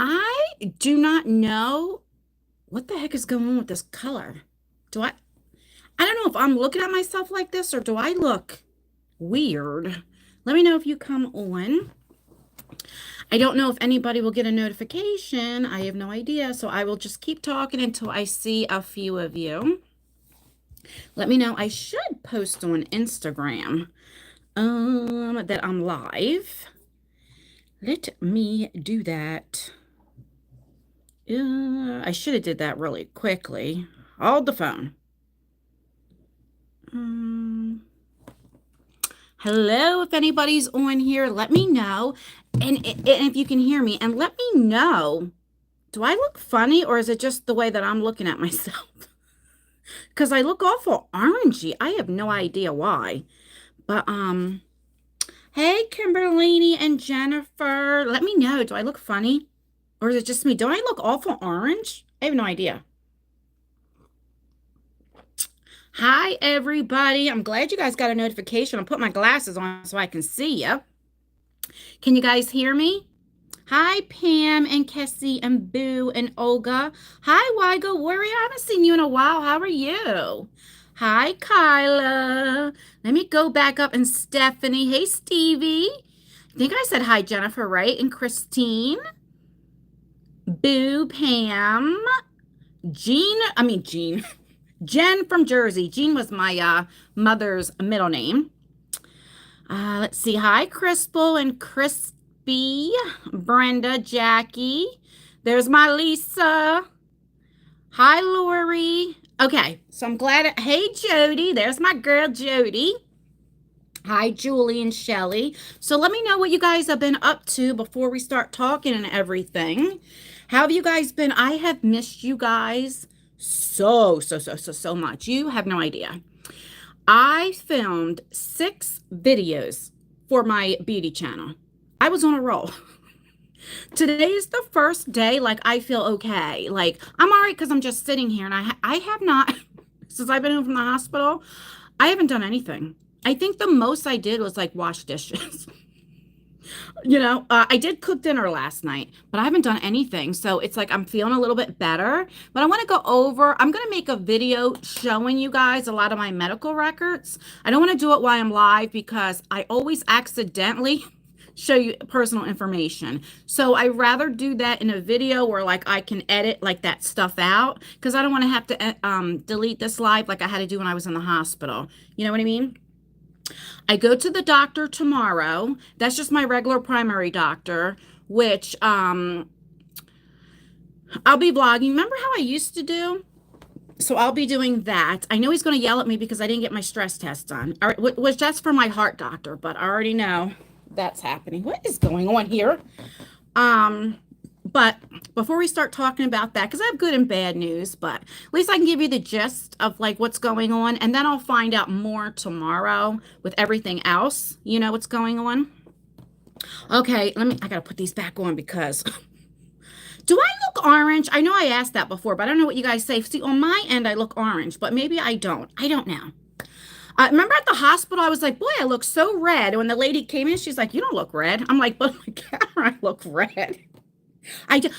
I do not know what the heck is going on with this color. Do I don't know if I'm looking at myself like this or do I look weird? Let me know if you come on. I don't know if anybody will get a notification. I have no idea. So I will just keep talking until I see a few of you. Let me know. I should post on Instagram that I'm live. Let me do that. I should have did that really quickly. Hold the phone. Um, Hello, if anybody's on here, let me know. And if you can hear me, and let me know. Do I look funny or is it just the way that I'm looking at myself? Because I look awful orangey. I have no idea why. But hey, Kimberly and Jennifer, let me know. Do I look funny? Or is it just me? Do I look awful orange? I have no idea. Hi, everybody. I'm glad you guys got a notification. I'll put my glasses on so I can see you. Can you guys hear me? Hi, Pam and Kessie and Boo and Olga. Hi, Wygo Warrior. I haven't seen you in a while. How are you? Hi, Kyla. Let me go back up and Stephanie. Hey, Stevie. I think I said hi, Jennifer, right? And Christine. Boo, Pam. Jean. Jen from Jersey. Jean was my mother's middle name. Let's see. Hi, Crispel and Crispy. Brenda, Jackie. There's my Lisa. Hi, Lori. Okay, so I'm glad. Hey, Jody. There's my girl, Jody. Hi, Julie and Shelly. So let me know what you guys have been up to before we start talking and everything. How have you guys been? I have missed you guys so much. You have no idea. I filmed 6 videos for my beauty channel. I was on a roll. Today is the first day like I feel okay. Like I'm all right because I'm just sitting here and I have not since I've been home from the hospital, I haven't done anything. I think the most I did was like wash dishes. I did cook dinner last night, but I haven't done anything. So it's like I'm feeling a little bit better. But I want to go over, I'm going to make a video showing you guys a lot of my medical records. I don't want to do it while I'm live because I always accidentally show you personal information. So I rather do that in a video where like I can edit like that stuff out because I don't want to have to delete this live like I had to do when I was in the hospital. You know what I mean? I go to the doctor tomorrow. That's just my regular primary doctor, which I'll be vlogging. Remember how I used to do? So I'll be doing that. I know he's going to yell at me because I didn't get my stress test done. All right, which that's for my heart doctor, but I already know that's happening. What is going on here? But before we start talking about that, because I have good and bad news, but at least I can give you the gist of like what's going on, and then I'll find out more tomorrow with everything else, what's going on. Okay, I gotta put these back on because do I look orange? I know I asked that before, but I don't know what you guys say. See, on my end, I look orange, but maybe I don't. I don't know. Remember at the hospital, I was like, boy, I look so red. And when the lady came in, she's like, you don't look red. I'm like, but on the camera, I look red. I know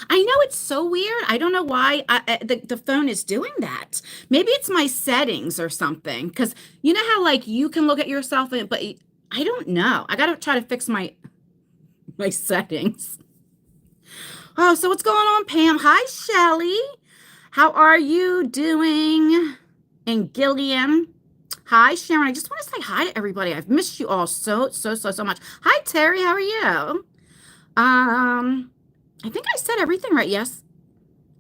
it's so weird. I don't know why the phone is doing that. Maybe it's my settings or something. Because you know how like you can look at yourself, but I don't know. I got to try to fix my settings. Oh, so what's going on, Pam? Hi, Shelly. How are you doing? And Gillian. Hi, Sharon. I just want to say hi to everybody. I've missed you all so much. Hi, Terry. How are you? I think I said everything right. Yes.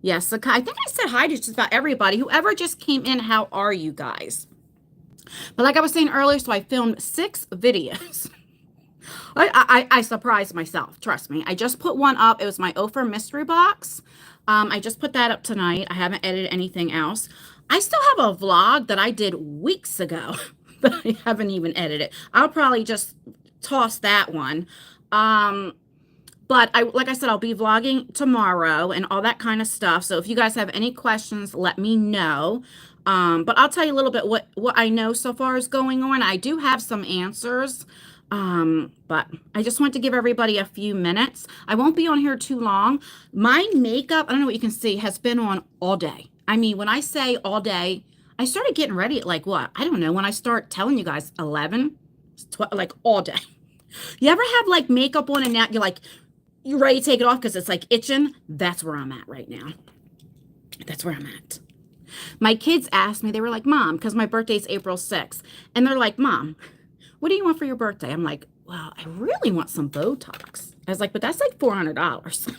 Yes. Okay. I think I said hi to just about everybody. Whoever just came in, how are you guys? But like I was saying earlier, so I filmed 6 videos. I surprised myself. Trust me. I just put one up. It was my Oprah mystery box. I just put that up tonight. I haven't edited anything else. I still have a vlog that I did weeks ago that I haven't even edited. I'll probably just toss that one. But like I said, I'll be vlogging tomorrow and all that kind of stuff. So if you guys have any questions, let me know. But I'll tell you a little bit what I know so far is going on. I do have some answers. But I just want to give everybody a few minutes. I won't be on here too long. My makeup, I don't know what you can see, has been on all day. I mean, when I say all day, I started getting ready at like what? I don't know. When I start telling you guys 11, like all day. You ever have like makeup on and now you're ready to take it off because it's like itching? That's where I'm at right now. That's where I'm at. My kids asked me, they were like, Mom, because my birthday's April 6th. And they're like, Mom, what do you want for your birthday? I'm like, well, I really want some Botox. I was like, but that's like $400.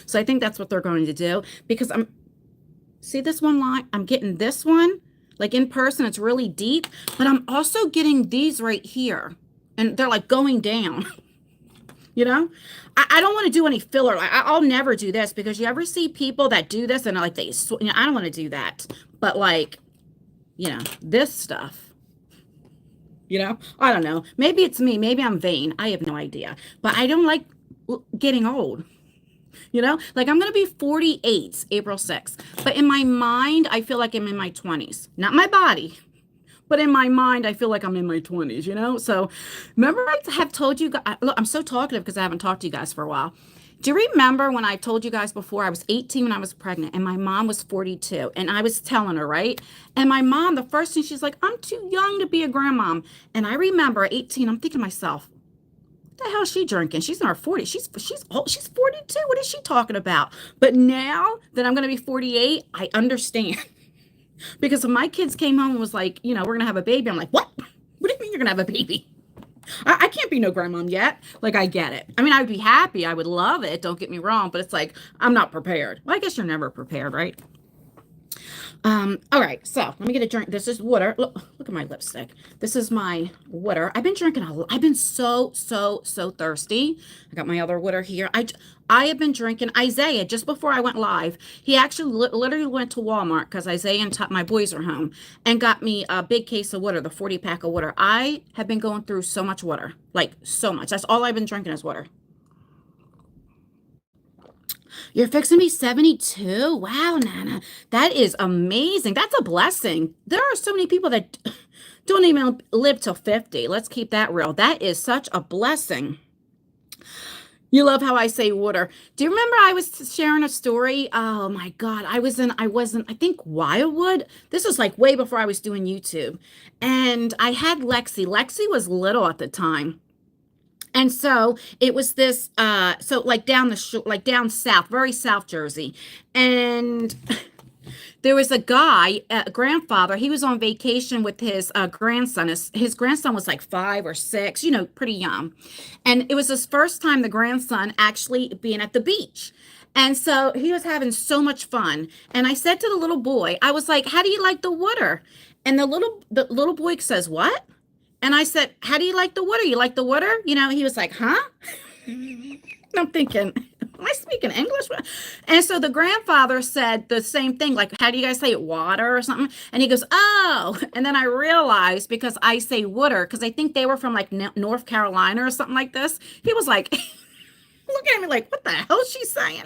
So I think that's what they're going to do because see this one line? I'm getting this one like in person. It's really deep, but I'm also getting these right here and they're like going down. You know, I don't want to do any filler. I'll never do this because you ever see people that do this and like I don't want to do that. But like, this stuff, I don't know. Maybe it's me. Maybe I'm vain. I have no idea. But I don't like getting old. Like I'm going to be 48 April 6th. But in my mind, I feel like I'm in my 20s. Not my body. But in my mind, I feel like I'm in my 20s. So remember I have told you guys, look, I'm so talkative because I haven't talked to you guys for a while. Do you remember when I told you guys before I was 18 when I was pregnant and my mom was 42 and I was telling her, right? And my mom, the first thing she's like, I'm too young to be a grandmom. And I remember at 18, I'm thinking to myself, what the hell is she drinking? She's in her 40s. She's old. She's 42. What is she talking about? But now that I'm going to be 48, I understand. Because when my kids came home and was like, we're going to have a baby. I'm like, what? What do you mean you're going to have a baby? I can't be no grandmom yet. Like, I get it. I mean, I would be happy. I would love it. Don't get me wrong. But it's like, I'm not prepared. Well, I guess you're never prepared, right? All right, so let me get a drink. This is water. Look at my lipstick. This is my water. I've been drinking a lot. I've been so thirsty. I got my other water here. I have been drinking Isaiah just before I went live. He actually literally went to Walmart because Isaiah and my boys are home and got me a big case of water, the 40 pack of water. I have been going through so much water, like so much. That's all I've been drinking is water. You're fixing to be 72. Wow, Nana. That is amazing. That's a blessing. There are so many people that don't even live till 50. Let's keep that real. That is such a blessing. You love how I say water. Do you remember I was sharing a story? Oh my God. I think Wildwood. This was like way before I was doing YouTube. And I had Lexi. Lexi was little at the time. And so it was this, so like like down south, very South Jersey. And there was a guy, a grandfather, he was on vacation with his grandson. His grandson was like 5 or 6, pretty young. And it was his first time, the grandson actually being at the beach. And so he was having so much fun. And I said to the little boy, I was like, how do you like the water? And the little boy says, what? And I said, how do you like the water? You like the water? He was like, huh? And I'm thinking, am I speaking English? And so the grandfather said the same thing, like, how do you guys say it? Water or something? And he goes, oh. And then I realized because I say water, because I think they were from like North Carolina or something like this. He was like, looking at me like, what the hell is she saying?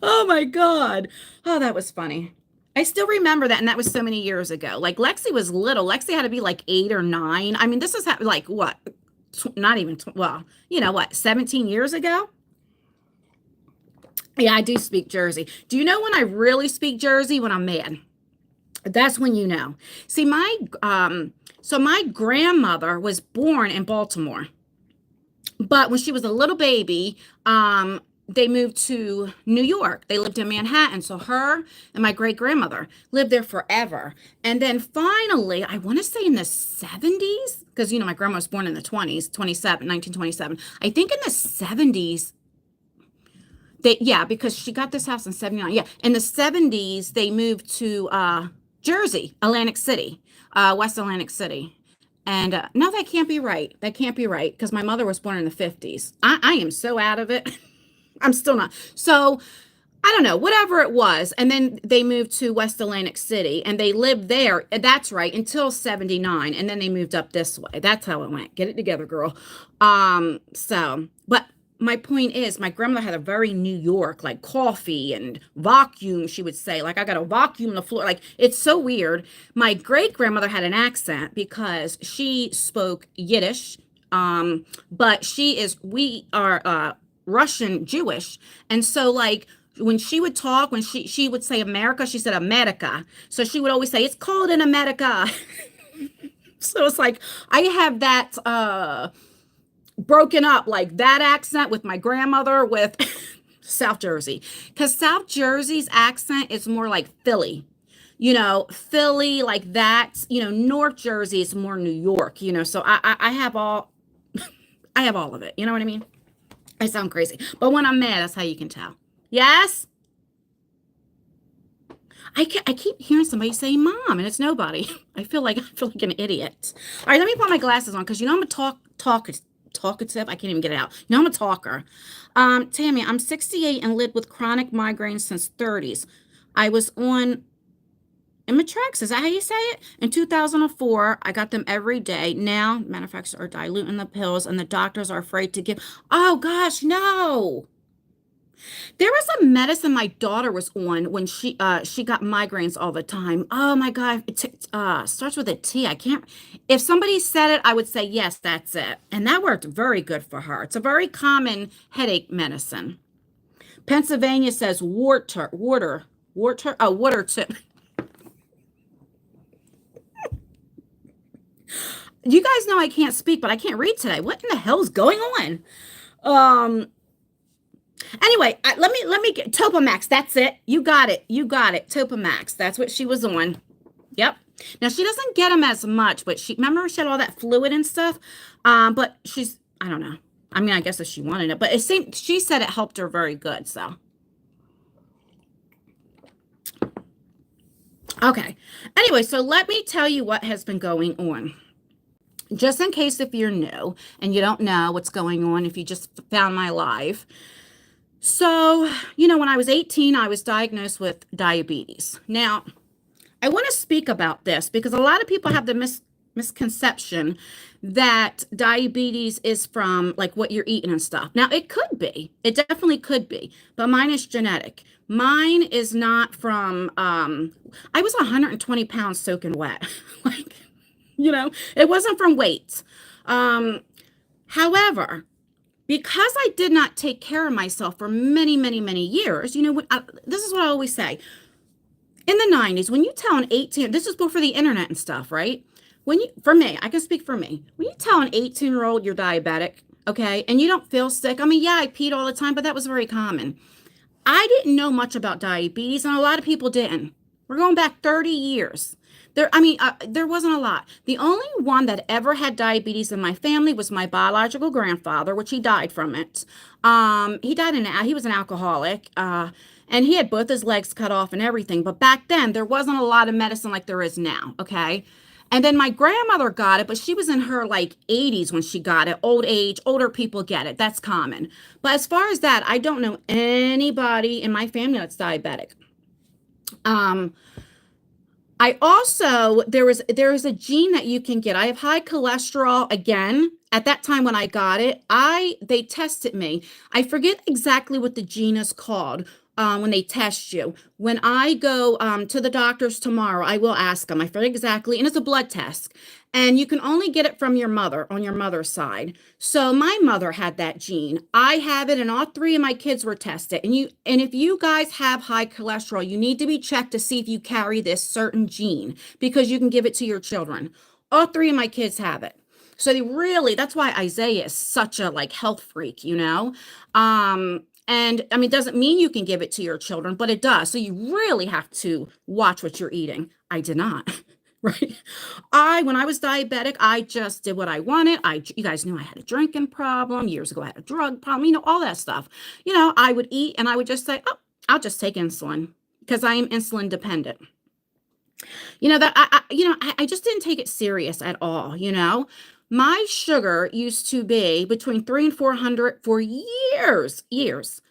Oh my God. Oh, that was funny. I still remember that, and that was so many years ago. Like Lexi was little. Lexi had to be like 8 or 9. I mean, this is like what? Not even well, 17 years ago. Yeah, I do speak Jersey. Do you know when I really speak Jersey? When I'm mad. That's when you know. See, so my grandmother was born in Baltimore, but when she was a little baby, they moved to New York. They lived in Manhattan. So her and my great grandmother lived there forever. And then finally, I want to say in the 70s, because, my grandma was born in the 20s, 1927. I think in the 70s, because she got this house in 79. Yeah. In the 70s, they moved to Jersey, Atlantic City, West Atlantic City. And no, that can't be right. That can't be right because my mother was born in the 50s. I am so out of it. I'm still not. So I don't know, whatever it was. And then they moved to West Atlantic City and they lived there. That's right. Until 79. And then they moved up this way. That's how it went. Get it together, girl. But my point is, my grandmother had a very New York, like coffee and vacuum, she would say. Like, I got to vacuum the floor. Like, it's so weird. My great grandmother had an accent because she spoke Yiddish. But we are Russian Jewish. And so, like, when she would talk, when she would say America, she said America. So she would always say, it's cold in America. So it's like, I have that broken up, like that accent with my grandmother with South Jersey, because South Jersey's accent is more like Philly, Philly, like that. North Jersey is more New York, so I have all, I have all of it, you know what I mean? I sound crazy, but when I'm mad, that's how you can tell. Yes. I keep hearing somebody say mom and it's nobody. I feel like an idiot. All right, let me put my glasses on, because I'm a talkative. I can't even get it out. I'm a talker. Tammy, I'm 68 and lived with chronic migraines since 30s. I was on Imitrex. Is that how you say it? In 2004, I got them every day. Now, manufacturers are diluting the pills, and the doctors are afraid to give. Oh gosh, no. There was a medicine my daughter was on when she got migraines all the time. Oh my God, starts with a T. I can't. If somebody said it, I would say yes, that's it, and that worked very good for her. It's a very common headache medicine. Pennsylvania says water tip. You guys know I can't speak, but I can't read today. What in the hell is going on? Um, Anyway, let me get Topamax. That's it. You got it. You got it. Topamax. That's what she was on. Yep. Now she doesn't get them as much, but she remember she had all that fluid and stuff. But she's I don't know. I mean, I guess if she wanted it, but it seemed she said it helped her very good. So okay. Anyway, so let me tell you what has been going on. Just in case if you're new and you don't know what's going on, if you just found my live. So, when I was 18, I was diagnosed with diabetes. Now, I want to speak about this because a lot of people have the misconception that diabetes is from like what you're eating and stuff. Now, it could be. It definitely could be. But mine is genetic. Mine is not from, I was 120 pounds soaking wet. Like, it wasn't from weight. However, because I did not take care of myself for many, many, many years, this is what I always say. In the 90s, when you tell an 18, this is before the internet and stuff, right? For me, I can speak for me. When you tell an 18-year-old you're diabetic, okay, and you don't feel sick, I mean, yeah, I peed all the time, but that was very common. I didn't know much about diabetes, and a lot of people didn't. We're going back 30 years. There wasn't a lot. The only one that ever had diabetes in my family was my biological grandfather, which he died from it. He was an alcoholic, and he had both his legs cut off and everything. But back then, there wasn't a lot of medicine like there is now, okay? And then my grandmother got it, but she was in her like 80s when she got it. Old age, older people get it. That's common. But as far as that, I don't know anybody in my family that's diabetic. I also there is a gene that you can get. I have high cholesterol again. At that time when I got it, they tested me. I forget exactly what the gene is called when they test you. When I go to the doctors tomorrow, I will ask them. I forget exactly, and it's a blood test. And you can only get it from your mother on your mother's side. So my mother had that gene. I have it, and all three of my kids were tested. And if you guys have high cholesterol, you need to be checked to see if you carry this certain gene because you can give it to your children. All three of my kids have it. So that's why Isaiah is such a like health freak, And I mean, it doesn't mean you can give it to your children, but it does. So you really have to watch what you're eating. I did not. Right. When I was diabetic, I just did what I wanted. You guys knew I had a drinking problem years ago. I had a drug problem, all that stuff. I would eat and I would just say, oh, I'll just take insulin because I am insulin dependent. I just didn't take it serious at all. My sugar used to be between 300 and 400 for years,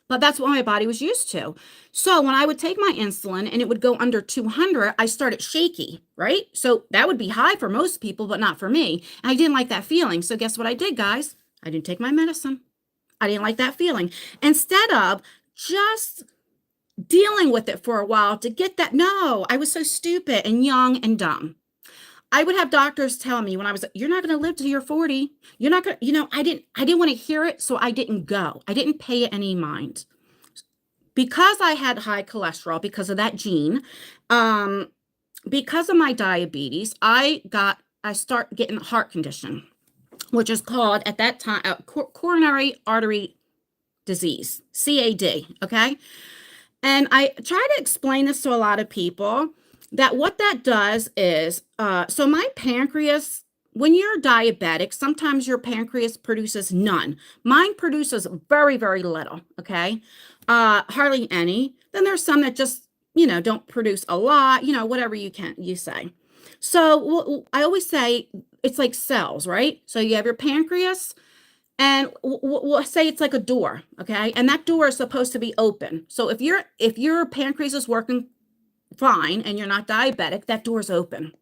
but that's what my body was used to. So when I would take my insulin and it would go under 200, I started shaky, right? So that would be high for most people, but not for me. And I didn't like that feeling. So guess what I did, guys? I didn't take my medicine. I didn't like that feeling. Instead of just dealing with it for a while to get that, no, I was so stupid and young and dumb. I would have doctors tell me when I was, you're not going to live till you're 40. You're not going to, I didn't want to hear it. So I didn't go. I didn't pay it any mind because I had high cholesterol because of that gene. Um, because of my diabetes, I start getting a heart condition, which is called at that time coronary artery disease, CAD. Okay. And I try to explain this to a lot of people that what that does is, so my pancreas, when you're diabetic, sometimes your pancreas produces none. Mine produces very, very little, okay? Hardly any. Then there's some that just, don't produce a lot, whatever you say. So I always say it's like cells, right? So you have your pancreas, and we'll say it's like a door, okay? And that door is supposed to be open. So if your pancreas is working fine and you're not diabetic, that door's open.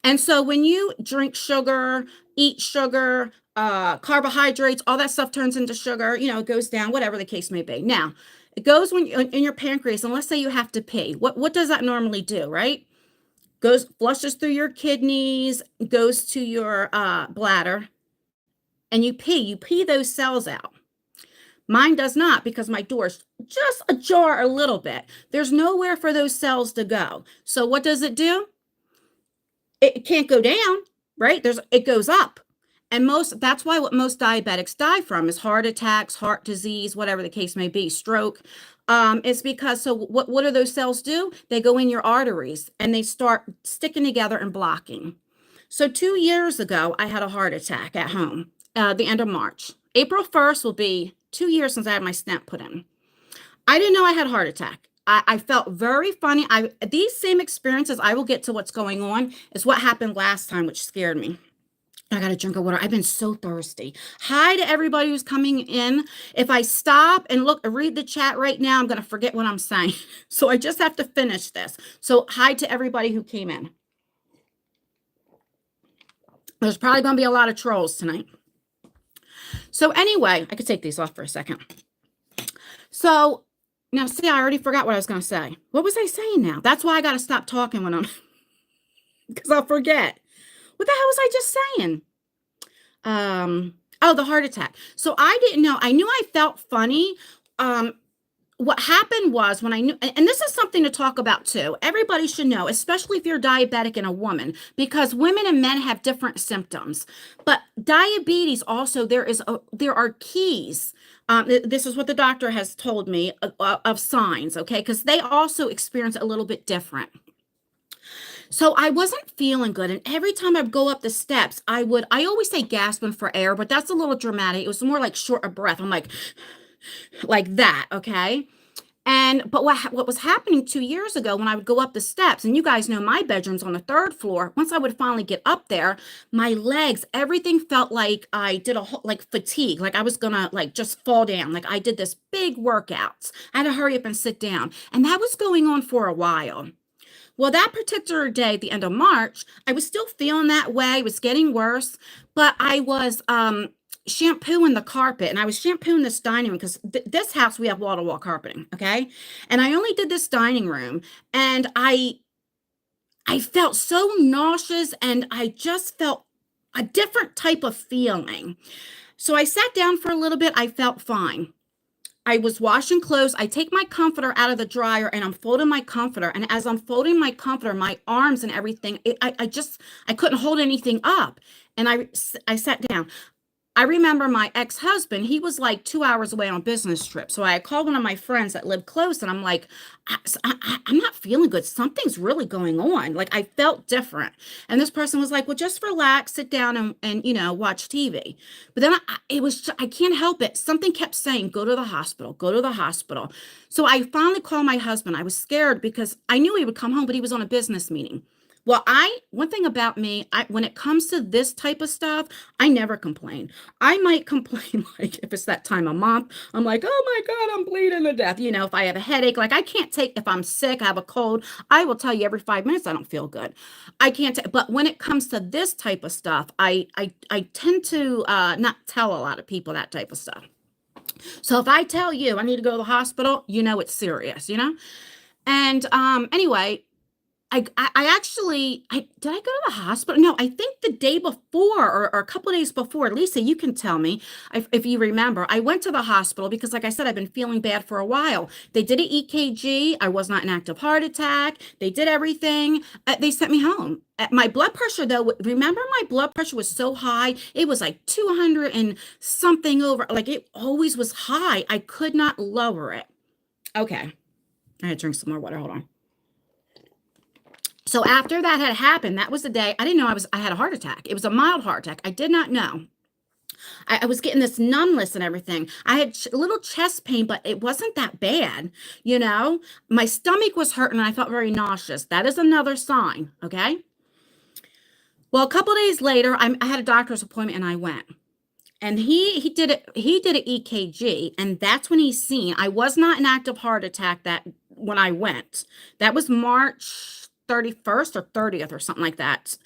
And so when you drink sugar, eat sugar, carbohydrates, all that stuff turns into sugar, it goes down, whatever the case may be. Now, it goes when in your pancreas, and let's say you have to pee. What does that normally do, right? Goes flushes through your kidneys, goes to your bladder, and you pee those cells out. Mine does not because my door's just ajar a little bit. There's nowhere for those cells to go. So what does it do? It can't go down, right? It goes up. And that's why what most diabetics die from is heart attacks, heart disease, whatever the case may be, stroke. It's because so what do those cells do? They go in your arteries and they start sticking together and blocking. So 2 years ago, I had a heart attack at home, the end of March. April 1st will be 2 years since I had my stent put in. I didn't know I had a heart attack. I felt very funny. These same experiences, I will get to what's going on, is what happened last time, which scared me. I got to drink of water. I've been so thirsty. Hi to everybody who's coming in. If I stop and read the chat right now, I'm going to forget what I'm saying. So I just have to finish this. So hi to everybody who came in. There's probably going to be a lot of trolls tonight. So anyway, I could take these off for a second. So now, see, I already forgot what I was going to say. What was I saying now? That's why I got to stop talking when I'm, because I'll forget. What the hell was I just saying? Oh, the heart attack. So I didn't know. I knew I felt funny. What happened was when I knew, and this is something to talk about too. Everybody should know, especially if you're diabetic and a woman, because women and men have different symptoms. But diabetes also, there are keys. This is what the doctor has told me of signs, okay? Because they also experience it a little bit different. So I wasn't feeling good. And every time I'd go up the steps, I always say gasping for air, but that's a little dramatic. It was more like short of breath. I'm like that, okay? But what was happening 2 years ago when I would go up the steps, and you guys know my bedroom's on the third floor. Once I would finally get up there, my legs, everything felt like I did like fatigue, like I was gonna like just fall down. Like I did this big workouts. I had to hurry up and sit down. And that was going on for a while. Well, that particular day, at the end of March, I was still feeling that way. It was getting worse, but I was shampooing the carpet, and I was shampooing this dining room because this house we have wall-to-wall carpeting, okay? And I only did this dining room, and I felt so nauseous, and I just felt a different type of feeling. So I sat down for a little bit. I felt fine. I was washing clothes. I take my comforter out of the dryer and I'm folding my comforter. And as I'm folding my comforter, my arms and everything, I couldn't hold anything up. And I sat down. I remember my ex-husband, he was like 2 hours away on a business trip. So I called one of my friends that lived close and I'm like, I'm not feeling good. Something's really going on. Like I felt different. And this person was like, well, just relax, sit down and watch TV. But then I can't help it. Something kept saying, go to the hospital, go to the hospital. So I finally called my husband. I was scared because I knew he would come home, but he was on a business meeting. Well, one thing about me, when it comes to this type of stuff, I never complain. I might complain like if it's that time of month, I'm like, oh my God, I'm bleeding to death. If I have a headache, like I can't take, if I'm sick, I have a cold, I will tell you every 5 minutes I don't feel good. I can't take, but when it comes to this type of stuff, I tend to not tell a lot of people that type of stuff. So if I tell you I need to go to the hospital, you know it's serious, you know? And anyway, I actually I did I go to the hospital? No, I think the day before or a couple of days before. Lisa, you can tell me if you remember. I went to the hospital because, like I said, I've been feeling bad for a while. They did an EKG. I was not an active heart attack. They did everything. They sent me home. My blood pressure, though, remember my blood pressure was so high. It was like 200 and something over. Like it always was high. I could not lower it. Okay. I had to drink some more water. Hold on. So after that had happened, that was the day I didn't know I had a heart attack. It was a mild heart attack. I did not know. I was getting this numbness and everything. I had a little chest pain, but it wasn't that bad. You know, my stomach was hurting and I felt very nauseous. That is another sign. Okay. Well, a couple of days later, I had a doctor's appointment and I went. And he did an EKG, and that's when he's seen. I was not an active heart attack that when I went. That was March 31st or 30th or something like that.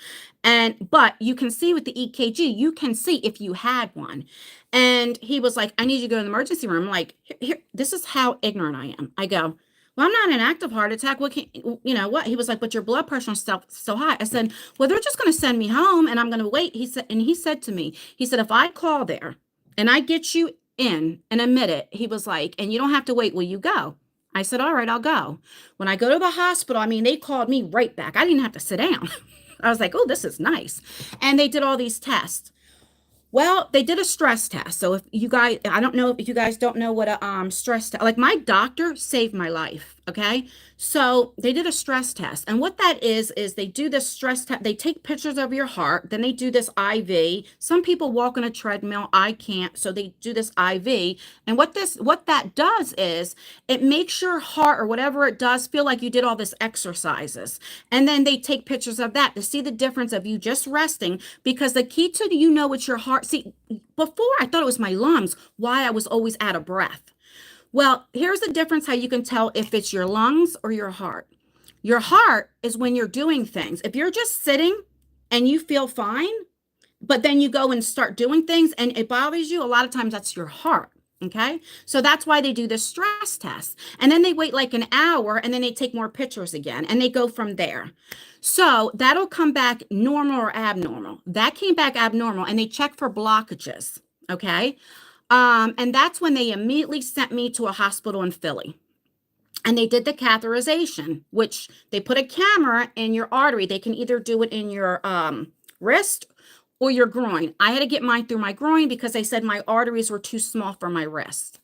And but you can see with the EKG, you can see if you had one. And he was like, I need you to go to the emergency room. I'm like, here, this is how ignorant I am. I go, well, I'm not an active heart attack. What can you know what? He was like, but your blood pressure and stuff so high. I said, well, they're just going to send me home and I'm going to wait. He said to me, he said, if I call there and I get you in and admit it, he was like, and you don't have to wait, will you go? I said, all right, I'll go. When I go to the hospital, I mean, they called me right back. I didn't have to sit down. I was like, oh, this is nice. And they did all these tests. Well, they did a stress test. So if you guys, I don't know if you guys don't know what a stress test, like my doctor saved my life. Okay. So they did a stress test. And what that is they do this stress test. They take pictures of your heart. Then they do this IV. Some people walk on a treadmill. I can't. So they do this IV. And what that does is it makes your heart or whatever it does feel like you did all this exercises. And then they take pictures of that to see the difference of you just resting, because the key to it's your heart. See, before I thought it was my lungs, why I was always out of breath. Well, here's the difference how you can tell if it's your lungs or your heart. Your heart is when you're doing things. If you're just sitting and you feel fine, but then you go and start doing things and it bothers you, a lot of times that's your heart. Okay. So that's why they do the stress test. And then they wait like an hour and then they take more pictures again and they go from there. So that'll come back normal or abnormal. That came back abnormal and they check for blockages. Okay. And that's when they immediately sent me to a hospital in Philly. And they did the catheterization, which they put a camera in your artery. They can either do it in your wrist or your groin. I had to get mine through my groin because they said my arteries were too small for my wrist.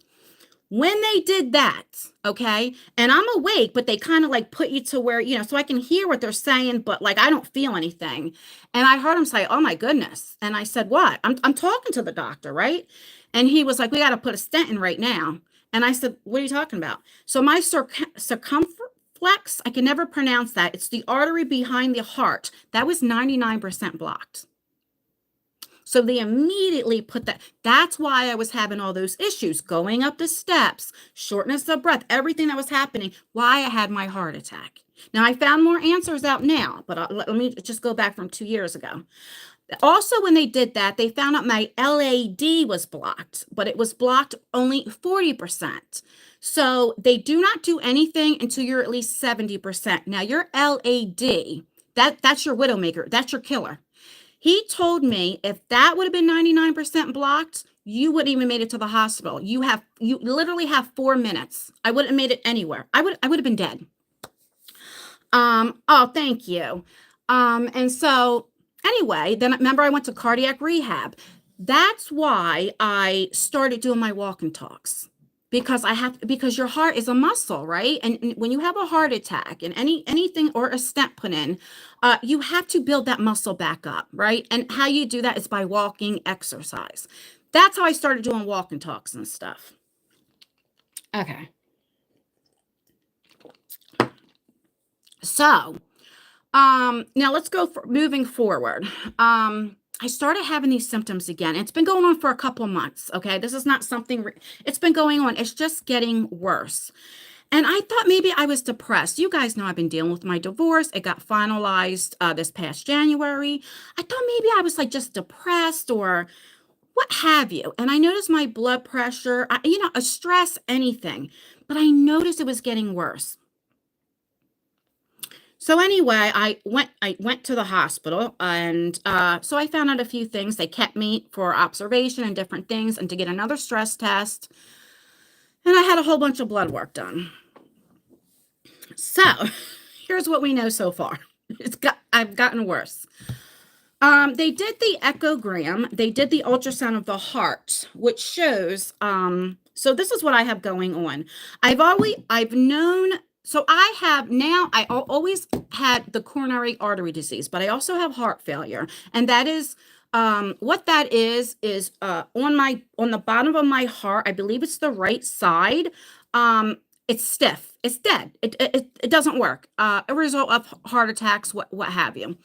When they did that, okay, and I'm awake, but they kind of like put you to where, so I can hear what they're saying, but like I don't feel anything. And I heard him say, oh my goodness. And I said, what? I'm talking to the doctor, right? And he was like, we got to put a stent in right now. And I said, what are you talking about? So my circumflex, I can never pronounce that. It's the artery behind the heart. That was 99% blocked. So they immediately put that. That's why I was having all those issues, going up the steps, shortness of breath, everything that was happening, why I had my heart attack. Now, I found more answers out now, but let me just go back from 2 years ago. Also, when they did that, they found out my LAD was blocked, but it was blocked only 40%. So they do not do anything until you're at least 70%. Now, your LAD, that's your widowmaker. That's your killer. He told me if that would have been 99% blocked, you wouldn't even made it to the hospital. You literally have 4 minutes. I wouldn't have made it anywhere. I would have been dead. Oh, thank you. And so anyway, then remember I went to cardiac rehab. That's why I started doing my walk and talks. Because your heart is a muscle, right? And when you have a heart attack and anything or a stent put in, you have to build that muscle back up, right? And how you do that is by walking, exercise. That's how I started doing walk and talks and stuff. Okay. So, now let's go moving forward. I started having these symptoms again. It's been going on for a couple of months. Okay. This is not something, it's been going on. It's just getting worse. And I thought maybe I was depressed. You guys know I've been dealing with my divorce. It got finalized this past January. I thought maybe I was like just depressed or what have you. And I noticed my blood pressure, a stress, anything, but I noticed it was getting worse. So anyway, I went to the hospital, and so I found out a few things. They kept me for observation and different things, and to get another stress test. And I had a whole bunch of blood work done. So here's what we know so far. I've gotten worse. They did the echogram, they did the ultrasound of the heart, which shows, so this is what I have going on. I've known, so I have now, always had the coronary artery disease, but I also have heart failure. And that is, what that is, on the bottom of my heart, I believe it's the right side. It's stiff. It's dead. It doesn't work. A result of heart attacks, what have you.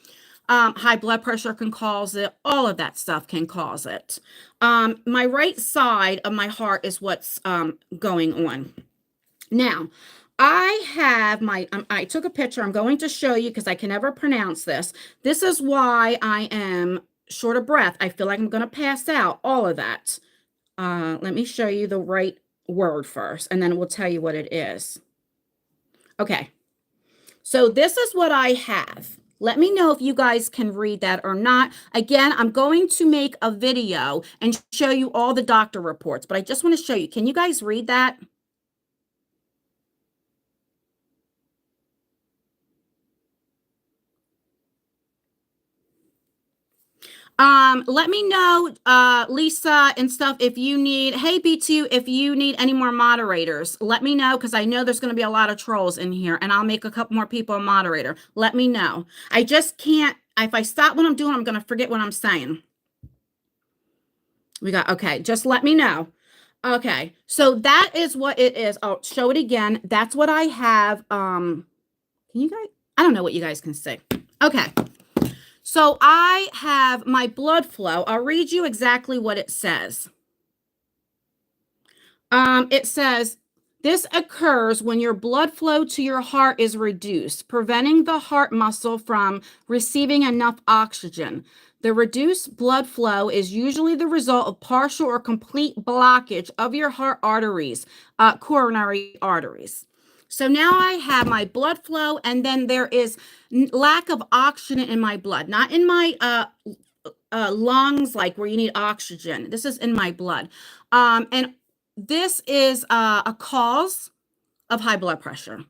High blood pressure can cause it. All of that stuff can cause it. My right side of my heart is what's going on. Now, I took a picture. I'm going to show you because I can never pronounce this. This is why I am short of breath. I feel like I'm going to pass out. All of that. Let me show you the right word first, and then we'll tell you what it is. Okay. So this is what I have. Let me know if you guys can read that or not. Again, I'm going to make a video and show you all the doctor reports, but I just want to show you. Can you guys read that? Let me know, Lisa and stuff, if you need, hey, B2, if you need any more moderators, let me know, because I know there's going to be a lot of trolls in here, and I'll make a couple more people a moderator. Let me know. I just can't, if I stop what I'm doing, I'm going to forget what I'm saying. Okay, just let me know. Okay, so that is what it is. I'll show it again. That's what I have. Can you guys, I don't know what you guys can see. Okay. So I have my blood flow. I'll read you exactly what it says. It says, this occurs when your blood flow to your heart is reduced, preventing the heart muscle from receiving enough oxygen. The reduced blood flow is usually the result of partial or complete blockage of your heart arteries, coronary arteries. So now I have my blood flow, and then there is lack of oxygen in my blood, not in my lungs, like where you need oxygen. This is in my blood. And this is a cause of high blood pressure.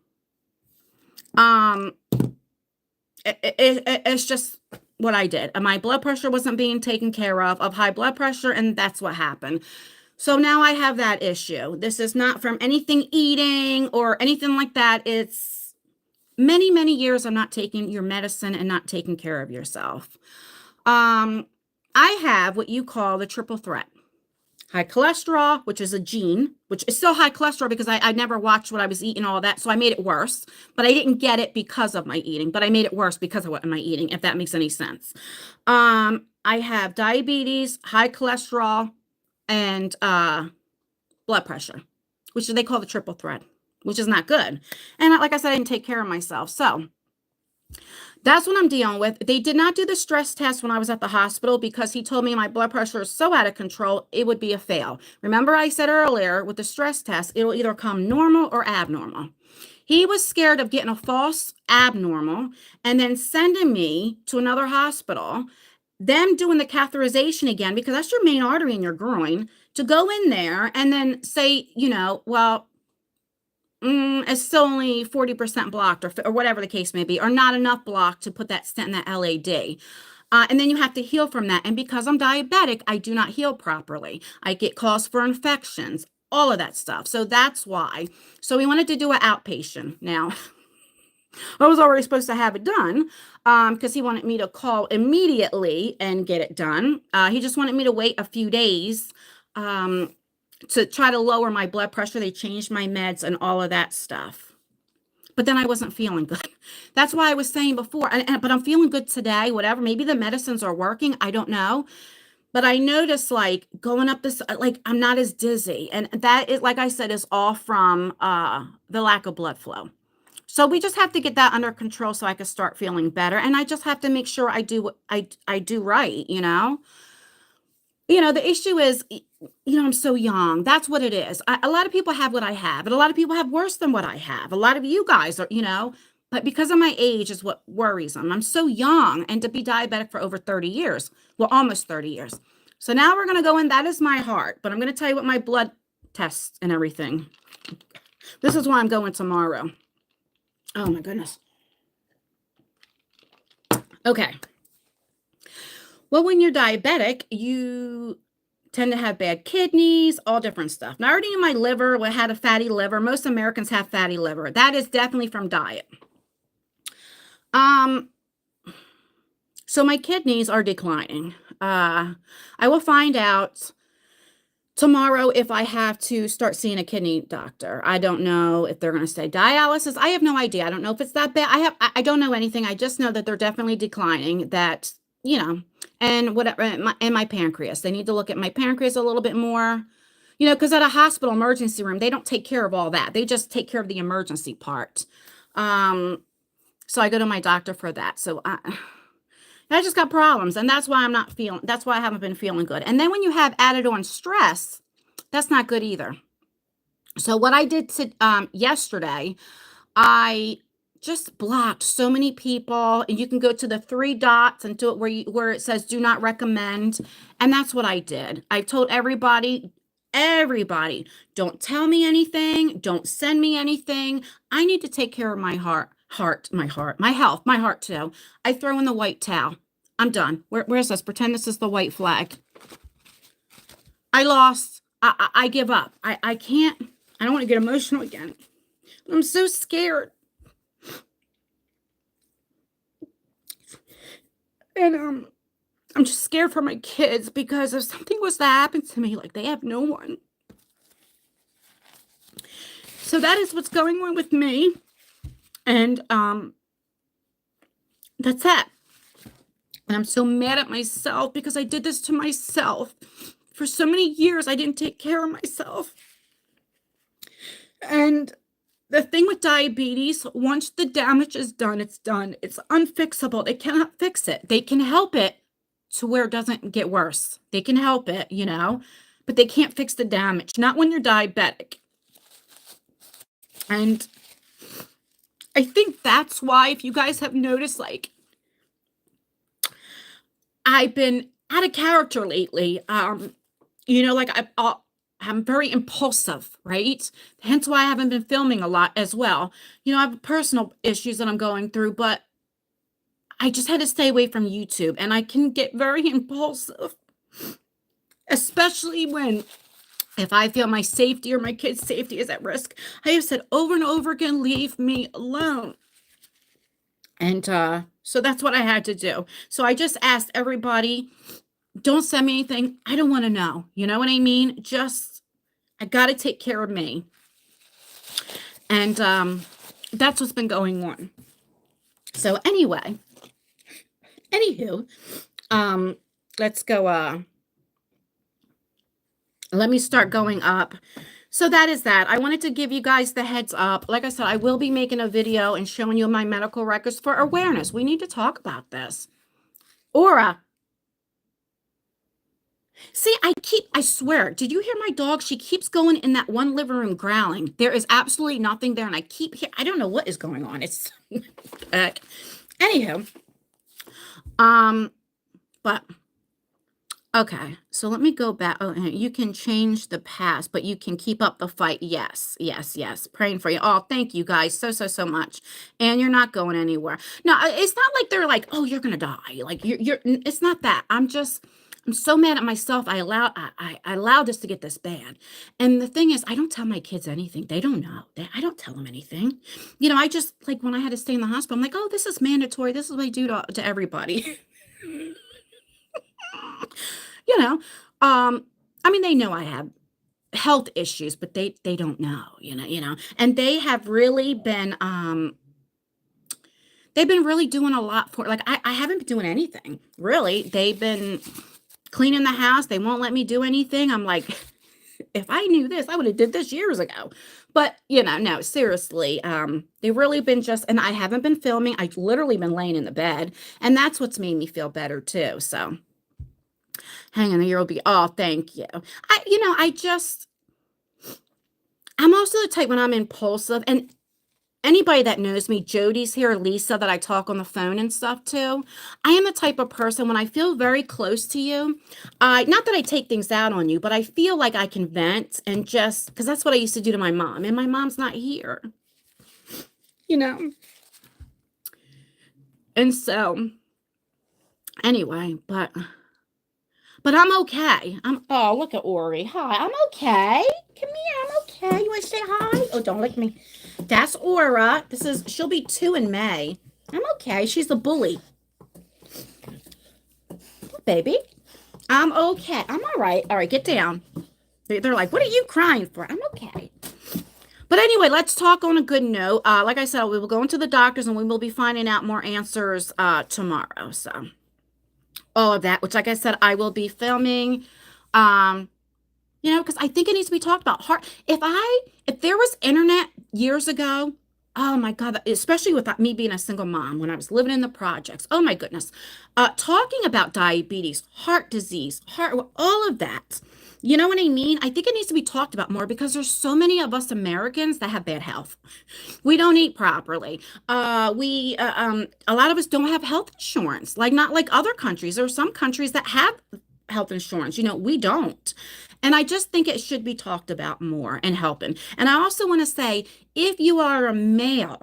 It's just what I did. My blood pressure wasn't being taken care of high blood pressure, and that's what happened. So now I have that issue. This is not from anything eating or anything like that. It's many, many years of not taking your medicine and not taking care of yourself. I have what you call the triple threat. High cholesterol, which is a gene, which is still high cholesterol because I never watched what I was eating, all that. So I made it worse, but I didn't get it because of my eating, but I made it worse because of what am I eating, if that makes any sense. I have diabetes, high cholesterol, and blood pressure, which they call the triple threat, which is not good. And like I said, I didn't take care of myself. So that's what I'm dealing with. They did not do the stress test when I was at the hospital because he told me my blood pressure is so out of control, it would be a fail. Remember I said earlier with the stress test, it'll either come normal or abnormal. He was scared of getting a false abnormal and then sending me to another hospital, them doing the catheterization again, because that's your main artery in your groin, to go in there and then say, well, it's still only 40% blocked, or whatever the case may be, or not enough blocked to put that stent in that LAD. And then you have to heal from that. And because I'm diabetic, I do not heal properly. I get calls for infections, all of that stuff. So that's why. So we wanted to do an outpatient. Now, I was already supposed to have it done because he wanted me to call immediately and get it done. He just wanted me to wait a few days to try to lower my blood pressure. They changed my meds and all of that stuff. But then I wasn't feeling good. That's why I was saying before, but I'm feeling good today, whatever. Maybe the medicines are working. I don't know. But I noticed like going up this, like I'm not as dizzy. And that is, like I said, is all from the lack of blood flow. So we just have to get that under control so I can start feeling better. And I just have to make sure I do what I do right, The issue is, I'm so young. That's what it is. A lot of people have what I have, and a lot of people have worse than what I have. A lot of you guys are, but because of my age is what worries them. I'm so young, and to be diabetic for over 30 years, well, almost 30 years. So now we're going to go in. That is my heart, but I'm going to tell you what my blood tests and everything. This is why I'm going tomorrow. Oh my goodness. Okay. Well, when you're diabetic, you tend to have bad kidneys, all different stuff. Now, I already knew my liver had a fatty liver. Most Americans have fatty liver. That is definitely from diet. So my kidneys are declining. I will find out tomorrow if I have to start seeing a kidney doctor. I don't know if they're going to say dialysis. I have no idea. I don't know if it's that bad. I don't know anything. I just know that they're definitely declining. That, and whatever, and my pancreas. They need to look at my pancreas a little bit more. Because at a hospital emergency room, they don't take care of all that. They just take care of the emergency part. So I go to my doctor for that. So I just got problems, and that's why that's why I haven't been feeling good. And then when you have added on stress, that's not good either. So what I did yesterday, I just blocked so many people, and you can go to the three dots and do it where it says do not recommend. And that's what I did. I told everybody, don't tell me anything. Don't send me anything. I need to take care of my my health, my heart too. I throw in the white towel. I'm done. Where's this? Pretend this is the white flag. I lost. I give up. I can't. I don't want to get emotional again. I'm so scared. And I'm just scared for my kids because if something was to happen to me, like they have no one. So that is what's going on with me. And that's that. And I'm so mad at myself because I did this to myself. For so many years, I didn't take care of myself. And the thing with diabetes, once the damage is done, it's done. It's unfixable. They cannot fix it. They can help it to where it doesn't get worse. They can help it, but they can't fix the damage. Not when you're diabetic. And I think that's why, if you guys have noticed, like, I've been out of character lately. Like I'm very impulsive, right? Hence why I haven't been filming a lot as well. I have personal issues that I'm going through, but I just had to stay away from YouTube, and I can get very impulsive, especially if I feel my safety or my kids' safety is at risk. I have said over and over again, leave me alone. And so that's what I had to do. So I just asked everybody, don't send me anything. I don't want to know. You know what I mean? I got to take care of me. And that's what's been going on. So anywho, let's go. Let me start going up. So that is that. I wanted to give you guys the heads up. Like I said, I will be making a video and showing you my medical records for awareness. We need to talk about this. Aura. See, I swear, did you hear my dog? She keeps going in that one living room growling. There is absolutely nothing there, and I don't know what is going on. It's, anywho, but, okay, so let me go back. Oh, you can change the past, but you can keep up the fight. Yes, yes, yes. Praying for you. Oh, thank you guys so much. And you're not going anywhere. No, it's not like they're like, oh, you're going to die. Like it's not that. I'm so mad at myself. I allowed this to get this bad. And the thing is, I don't tell my kids anything. They don't know. I don't tell them anything. I just, like, when I had to stay in the hospital, I'm like, oh, this is mandatory. This is what I do to everybody. I mean, they know I have health issues, but they don't know, and they have really been, they've been really doing a lot for, like, I haven't been doing anything, really. They've been cleaning the house. They won't let me do anything. I'm like, if I knew this, I would have did this years ago. But, no, seriously, they've really been and I haven't been filming. I've literally been laying in the bed, and that's what's made me feel better too. So Hang on, the year will be. Oh, thank you. I'm also the type when I'm impulsive, and anybody that knows me, Jody's here, Lisa, that I talk on the phone and stuff to. I am the type of person when I feel very close to you, not that I take things out on you, but I feel like I can vent and just because that's what I used to do to my mom, and my mom's not here, you know. And so anyway, but I'm okay. Oh, look at Ori. Hi, I'm okay. Come here, I'm okay. You want to say hi? Oh, don't lick me. That's Aura. She'll be 2 in May. I'm okay. She's a bully. Baby. I'm okay. I'm all right. All right, get down. They're like, what are you crying for? I'm okay. But anyway, let's talk on a good note. Like I said, we will go into the doctors and we will be finding out more answers tomorrow. So all of that, which like I said, I will be filming. Um, because I think it needs to be talked about. If there was internet years ago, oh my God, especially with me being a single mom when I was living in the projects, oh my goodness, talking about diabetes, heart disease, all of that. You know what I mean? I think it needs to be talked about more because there's so many of us Americans that have bad health. We don't eat properly. A lot of us don't have health insurance, like not like other countries. There are some countries that have health insurance. We don't. And I just think it should be talked about more and helping. And I also want to say, if you are a male,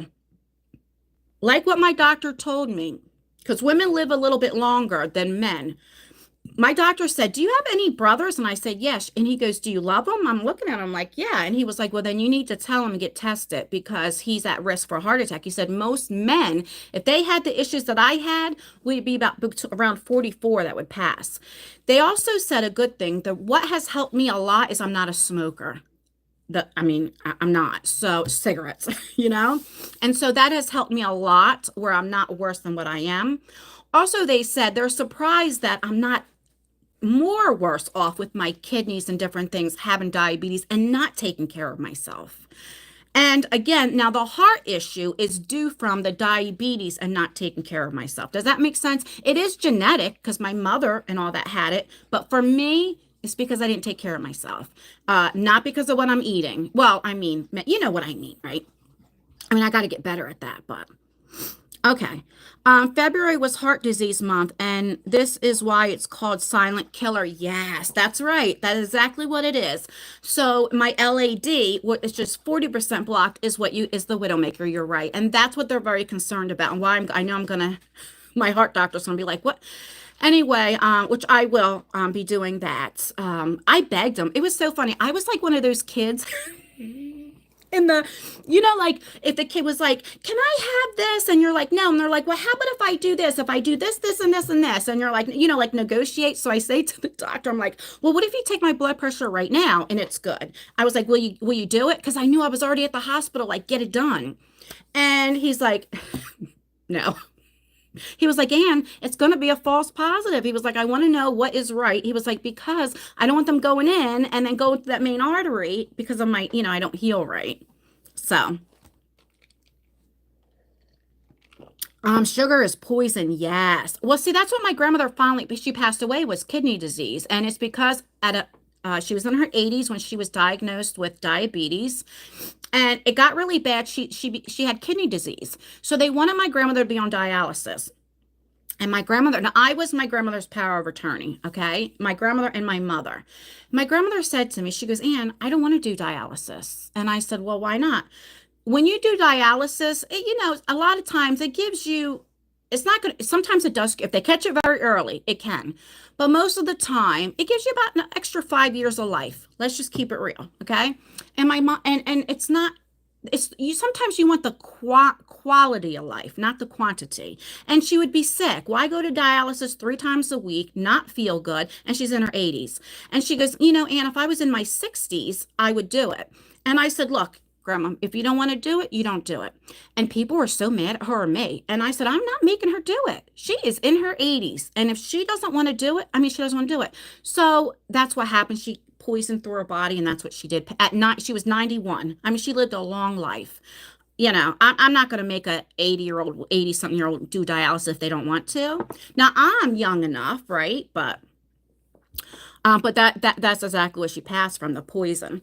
like what my doctor told me, because women live a little bit longer than men. My doctor said, do you have any brothers? And I said, yes. And he goes, do you love them? I'm looking at him like, yeah. And he was like, well, then you need to tell him and get tested because he's at risk for a heart attack. He said, most men, if they had the issues that I had, we'd be about around 44 that would pass. They also said a good thing that what has helped me a lot is I'm not a smoker. I'm not. So cigarettes, and so that has helped me a lot where I'm not worse than what I am. Also, they said they're surprised that I'm not more worse off with my kidneys and different things, having diabetes and not taking care of myself. And again, now the heart issue is due from the diabetes and not taking care of myself. Does that make sense? It is genetic because my mother and all that had it. But for me, it's because I didn't take care of myself. Not because of what I'm eating. Well, I mean, you know what I mean, right? I mean, I got to get better at that, but okay. February was Heart Disease Month, and this is why it's called Silent Killer. Yes, that's right. That is exactly what it is. So my LAD, what is just 40% blocked, is the Widowmaker. You're right, and that's what they're very concerned about, and why I know I'm gonna. My heart doctor's gonna be like, what? Anyway, which I will be doing that. I begged him. It was so funny. I was like one of those kids. In the, like if the kid was like, can I have this? And you're like, no. And they're like, well, how about if I do this? If I do this, this, and this, and this? And you're like, like negotiate. So I say to the doctor, I'm like, well, what if you take my blood pressure right now and it's good? I was like, will you do it? Because I knew I was already at the hospital, like, get it done. And he's like, no. He was like, Ann, it's going to be a false positive. He was like, I want to know what is right. He was like, because I don't want them going in and then go to that main artery because of my, I don't heal right. So, sugar is poison. Yes. Well, see, that's what my grandmother she passed away was kidney disease. And it's because she was in her 80s when she was diagnosed with diabetes and it got really bad. She had kidney disease. So they wanted my grandmother to be on dialysis. And now I was my grandmother's power of attorney, okay? My grandmother and my mother. My grandmother said to me, she goes, Ann, I don't want to do dialysis. And I said, well, why not? When you do dialysis, a lot of times it gives you, it's not good. Sometimes it does. If they catch it very early, it can. But most of the time, it gives you about an extra 5 years of life. Let's just keep it real, okay? And my mom, and it's not, sometimes you want the quality of life, not the quantity. And she would be sick. Why go to dialysis 3 times a week, not feel good? And she's in her 80s. And she goes, Ann, if I was in my 60s, I would do it. And I said, look, Grandma, if you don't want to do it, you don't do it. And people were so mad at her or me. And I said, I'm not making her do it. She is in her 80s. And if she doesn't want to do it, she doesn't want to do it. So that's what happened. She poisoned through her body, and that's what she did. At night, she was 91. She lived a long life. I'm not going to make a 80-something year old do dialysis if they don't want to. Now, I'm young enough, right? But But that's exactly what she passed from, the poison.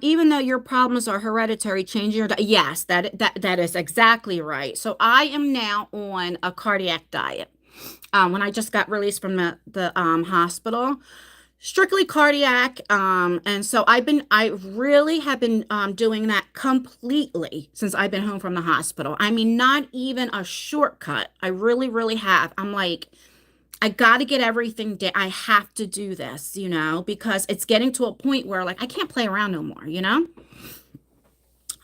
Even though your problems are hereditary, changing your diet. Yes, that is exactly right. So I am now on a cardiac diet. When I just got released from the hospital, strictly cardiac. And so I really have been doing that completely since I've been home from the hospital. I mean, not even a shortcut. I really, really have. I'm like, I got to get everything down. I have to do this, because it's getting to a point where like I can't play around no more.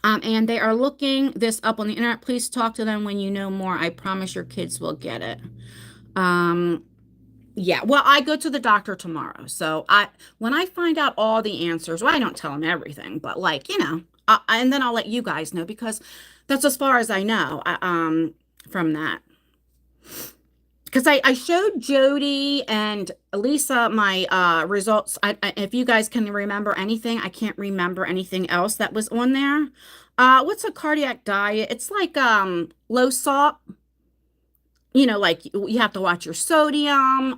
And they are looking this up on the internet. Please talk to them when you know more. I promise your kids will get it. Um, yeah, well, I go to the doctor tomorrow. So when I find out all the answers, well, I don't tell them everything, but like, and then I'll let you guys know because that's as far as I know, from that. Because I showed Jody and Lisa my results. If you guys can remember anything, I can't remember anything else that was on there. What's a cardiac diet? It's like low salt, like you have to watch your sodium.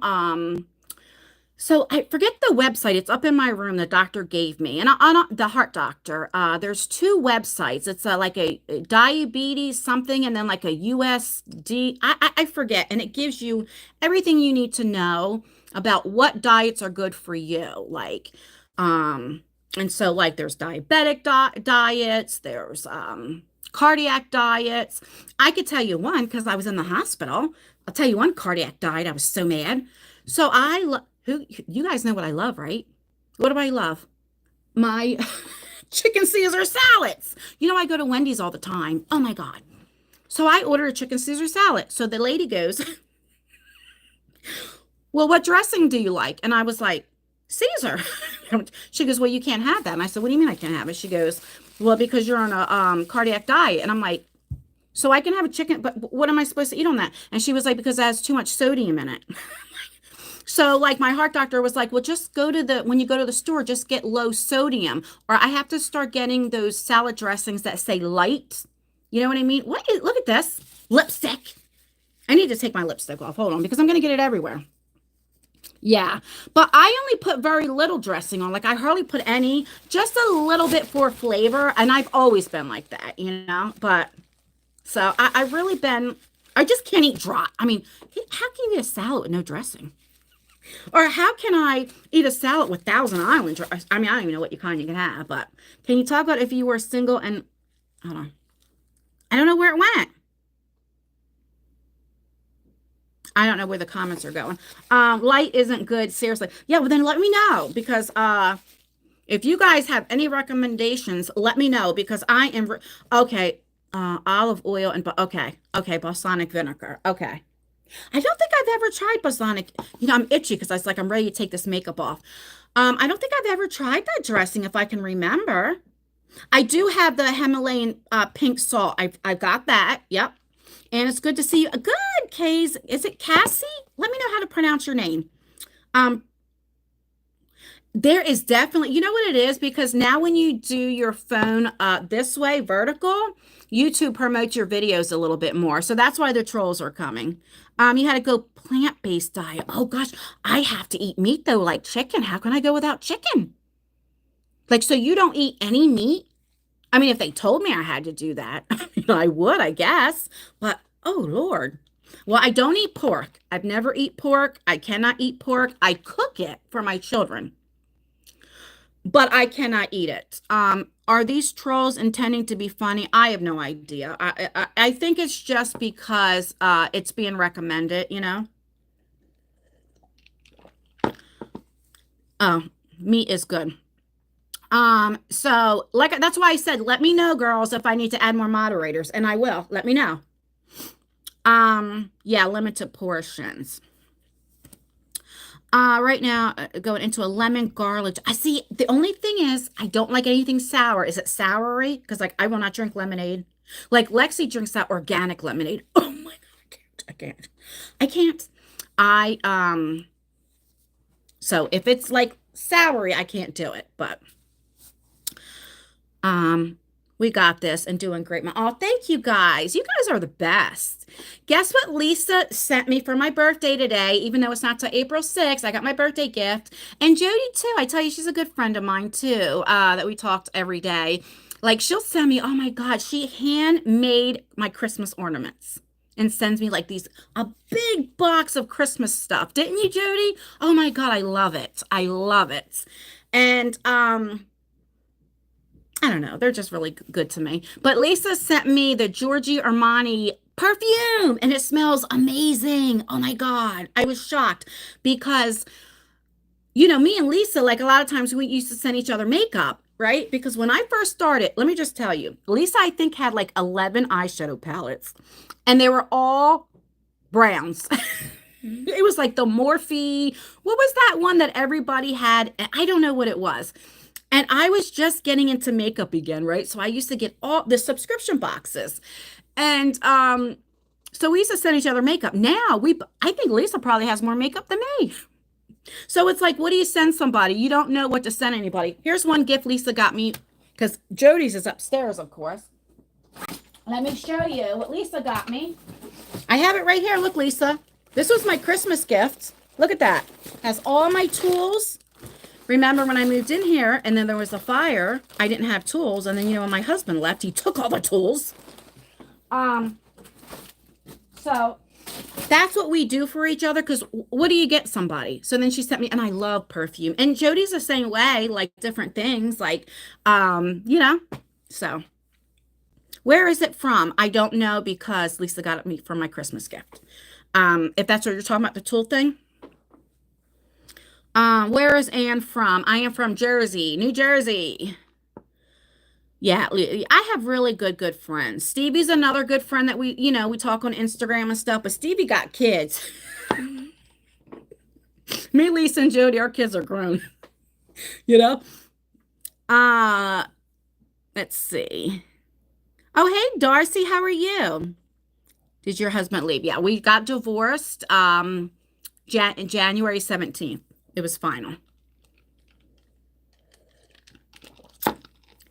So I forget the website. It's up in my room. The doctor gave me, and the heart doctor. There's two websites. It's like a diabetes something, and then like a USD. I forget, and it gives you everything you need to know about what diets are good for you. Um, and so like there's diabetic diets. There's cardiac diets. I could tell you one because I was in the hospital. I'll tell you one cardiac diet. I was so mad. So who you guys know what I love, right? What do I love? My chicken Caesar salads. I go to Wendy's all the time. Oh my God. So I order a chicken Caesar salad. So the lady goes, well, what dressing do you like? And I was like, Caesar. She goes, well, you can't have that. And I said, what do you mean I can't have it? She goes, well, because you're on a cardiac diet. And I'm like, so I can have a chicken, but what am I supposed to eat on that? And she was like, because it has too much sodium in it. So like my heart doctor was like, well, just when you go to the store, just get low sodium, or I have to start getting those salad dressings that say light. You know what I mean? Look at this lipstick. I need to take my lipstick off. Hold on, because I'm going to get it everywhere. Yeah, but I only put very little dressing on. Like I hardly put any, just a little bit for flavor. And I've always been like that. But so I really been, I just can't eat dry. I mean, how can you eat a salad with no dressing? Or how can I eat a salad with Thousand Island dressing? I mean, I don't even know what kind you can have, but can you talk about if you were single and hold on. I don't know where it went. I don't know where the comments are going. Light isn't good, seriously. Yeah, well then let me know because if you guys have any recommendations, let me know because I am okay. Olive oil and okay, balsamic vinegar. Okay. I don't think I've ever tried balsamic. I'm itchy because I was like, I'm ready to take this makeup off. I don't think I've ever tried that dressing if I can remember. I do have the Himalayan pink salt. I've got that. Yep. And it's good to see you. Good, Kays. Is it Cassie? Let me know how to pronounce your name. Um, there is definitely, you know what it is? Because now when you do your phone this way, vertical, YouTube promotes your videos a little bit more. So that's why the trolls are coming. You had to go plant-based diet. Oh gosh, I have to eat meat though, like chicken. How can I go without chicken? Like, so you don't eat any meat? I mean, if they told me I had to do that, I would, I guess. But oh Lord. Well, I don't eat pork. I've never eat pork. I cannot eat pork. I cook it for my children, but I cannot eat it. Are these trolls intending to be funny? I have no idea. I think it's just because it's being recommended. Oh, meat is good. So like that's why I said, let me know, girls, if I need to add more moderators, and I will. Let me know. Yeah, limited portions. Right now, going into a lemon garlic. I see. The only thing is, I don't like anything sour. Is it soury? Because like I will not drink lemonade. Like Lexi drinks that organic lemonade. Oh my God, I can't. I can't. So if it's like soury, I can't do it. But um, We got this and doing great. Oh, thank you guys. You guys are the best. Guess what Lisa sent me for my birthday today, even though it's not till April 6th. I got my birthday gift. And Jody, too. I tell you, she's a good friend of mine, too, that we talked every day. Like, she'll send me, oh my God, she handmade my Christmas ornaments and sends me like a big box of Christmas stuff. Didn't you, Jody? Oh my God, I love it. I love it. And, I don't know. They're just really good to me. But Lisa sent me the Giorgio Armani perfume and it smells amazing. Oh my God. I was shocked because, me and Lisa, like a lot of times we used to send each other makeup, right? Because when I first started, let me just tell you, Lisa, I think, had like 11 eyeshadow palettes and they were all browns. It was like the Morphe. What was that one that everybody had? I don't know what it was. And I was just getting into makeup again, right? So I used to get all the subscription boxes. And so we used to send each other makeup. Now I think Lisa probably has more makeup than me. So it's like, what do you send somebody? You don't know what to send anybody. Here's one gift Lisa got me because Jody's is upstairs, of course. Let me show you what Lisa got me. I have it right here. Look, Lisa. This was my Christmas gift. Look at that. Has all my tools. Remember when I moved in here and then there was a fire, I didn't have tools. And then, when my husband left, he took all the tools. So that's what we do for each other. Because what do you get somebody? So then she sent me, and I love perfume. And Jody's the same way, like different things, like, so where is it from? I don't know because Lisa got it me for my Christmas gift. If that's what you're talking about, the tool thing. Where is Anne from? I am from Jersey, New Jersey. Yeah, I have really good friends. Stevie's another good friend that we talk on Instagram and stuff, but Stevie got kids. Me, Lisa, and Jody, our kids are grown. you know? Let's see. Oh, hey, Darcy, how are you? Did your husband leave? Yeah, we got divorced January 17th. It was final.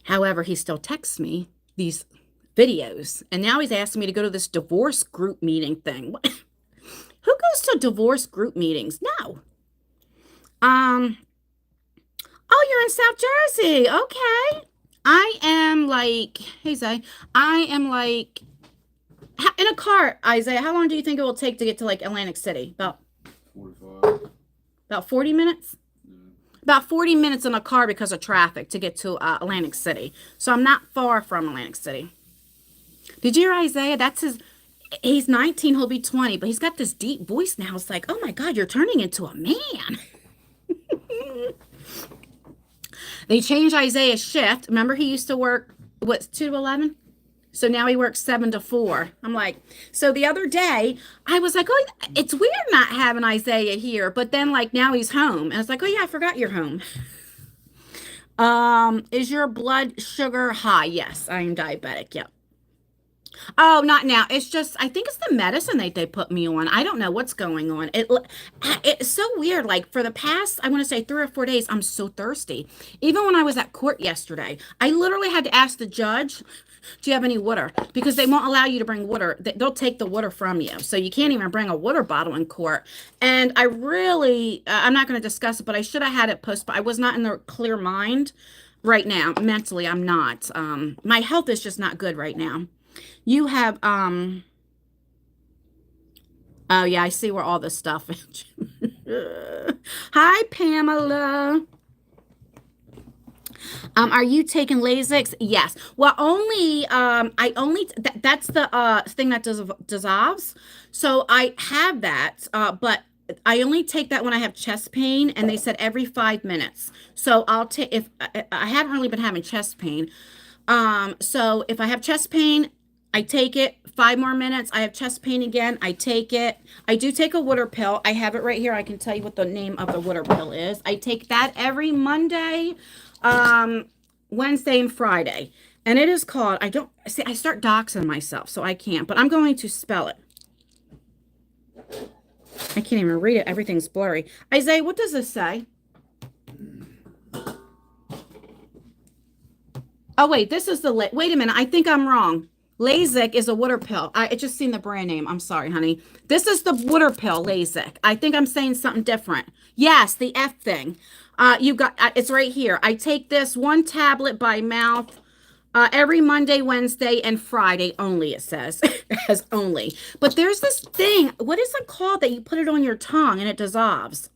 However, he still texts me these videos. And now he's asking me to go to this divorce group meeting thing. Who goes to divorce group meetings? No. Oh, you're in South Jersey. Okay. I am like, hey, Zay, I am like, in a car, Isaiah, how long do you think it will take to get to like Atlantic City? About 45. About 40 minutes? About 40 minutes in a car because of traffic to get to Atlantic City. So I'm not far from Atlantic City. Did you hear Isaiah? He's 19, he'll be 20, but he's got this deep voice now. It's like, oh my God, you're turning into a man. They changed Isaiah's shift. Remember he used to work, 2 to 11? So now he works 7 to 4. I'm like, so the other day I was like, oh, it's weird not having Isaiah here. But then like now he's home. And I was like, oh yeah, I forgot you're home. Is your blood sugar high? Yes, I am diabetic. Yep. Oh, not now. It's just, I think it's the medicine that they put me on. I don't know what's going on. It's so weird. Like for the past, I want to say 3 or 4 days, I'm so thirsty. Even when I was at court yesterday, I literally had to ask the judge, do you have any water? Because they won't allow you to bring water. They'll take the water from you. So you can't even bring a water bottle in court. And I really, I'm not going to discuss it, but I should have had it postponed. I was not in the clear mind right now. Mentally, I'm not. My health is just not good right now. You have, oh yeah, I see where all this stuff is. Hi, Pamela. Are you taking Lasix? Yes. Well, only, that's the thing that dissolves. So I have that, but I only take that when I have chest pain, and they said every 5 minutes. So I'll take, if I haven't really been having chest pain. So if I have chest pain, I take it 5 more minutes. I have chest pain again. I take it. I do take a water pill. I have it right here. I can tell you what the name of the water pill is. I take that every Monday, Wednesday, and Friday. And it is called, I don't, see, I start doxing myself, so I can't. But I'm going to spell it. I can't even read it. Everything's blurry. Isaiah, what does this say? Oh wait, this is the wait a minute. I think I'm wrong. Lasik is a water pill. I just seen the brand name. I'm sorry, honey. This is the water pill Lasik. I think I'm saying something different. Yes, the F thing. You got it's right here. I take this one tablet by mouth every Monday, Wednesday, and Friday only. It says it has only. But there's this thing. What is it called that you put it on your tongue and it dissolves?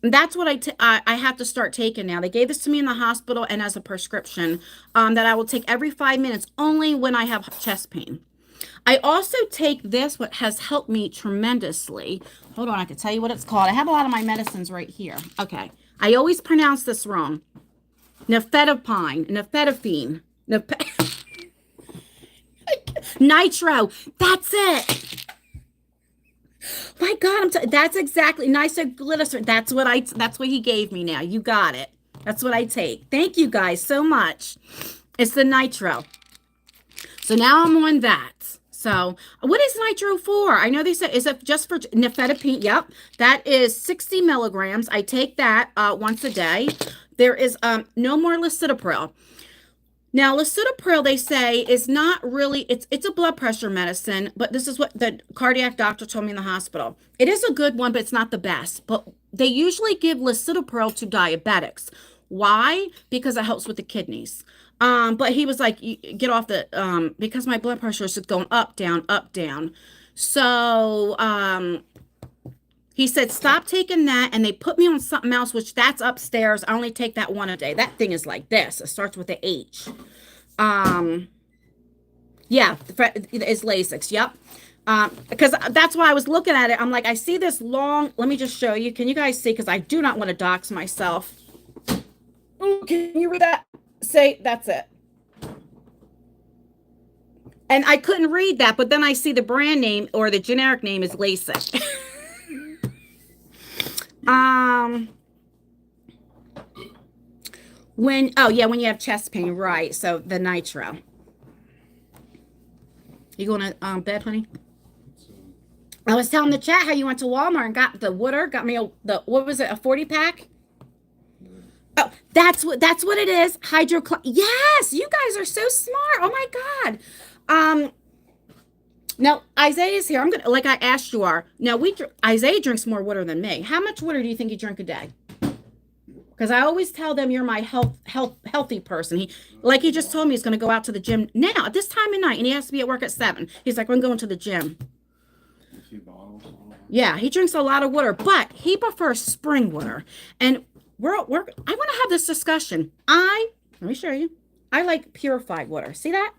That's what I have to start taking now. They gave this to me in the hospital and as a prescription that I will take every 5 minutes only when I have chest pain. I also take this, what has helped me tremendously. Hold on, I can tell you what it's called. I have a lot of my medicines right here. Okay. I always pronounce this wrong. Nifedipine, nitro. That's it. My God, that's exactly nitroglycerin. That's what he gave me now. You got it. That's what I take. Thank you guys so much. It's the nitro. So now I'm on that. So what is nitro for? I know they said, is it just for nifedipine? Yep. That is 60 milligrams. I take that once a day. There is no more lisinopril. Now, lisinopril, they say, is not really, it's a blood pressure medicine, but this is what the cardiac doctor told me in the hospital. It is a good one, but it's not the best. But they usually give lisinopril to diabetics. Why? Because it helps with the kidneys. But he was like, get off the, because my blood pressure is just going up, down, up, down. So, he said, stop taking that. And they put me on something else, which that's upstairs. I only take that one a day. That thing is like this. It starts with the H. Yeah, it's Lasix. Yep. Because that's why I was looking at it. I'm like, I see this long. Let me just show you. Can you guys see? Because I do not want to dox myself. Ooh, can you read that? Say, that's it. And I couldn't read that, but then I see the brand name or the generic name is Lasix. When you have chest pain, right? So the nitro. You going to bed, honey? I was telling the chat how you went to Walmart and got the water, got me what was it, a 40 pack? Oh, that's what it is. Yes, you guys are so smart. Oh my God. Now Isaiah's here. I'm gonna, like I asked you are. Now Isaiah drinks more water than me. How much water do you think you drink a day? Because I always tell them you're my healthy person. He just told me he's gonna go out to the gym now at this time of night, and he has to be at work at 7. He's like, I'm going to the gym. Yeah, he drinks a lot of water, but he prefers spring water. And I want to have this discussion. Let me show you. I like purified water. See that?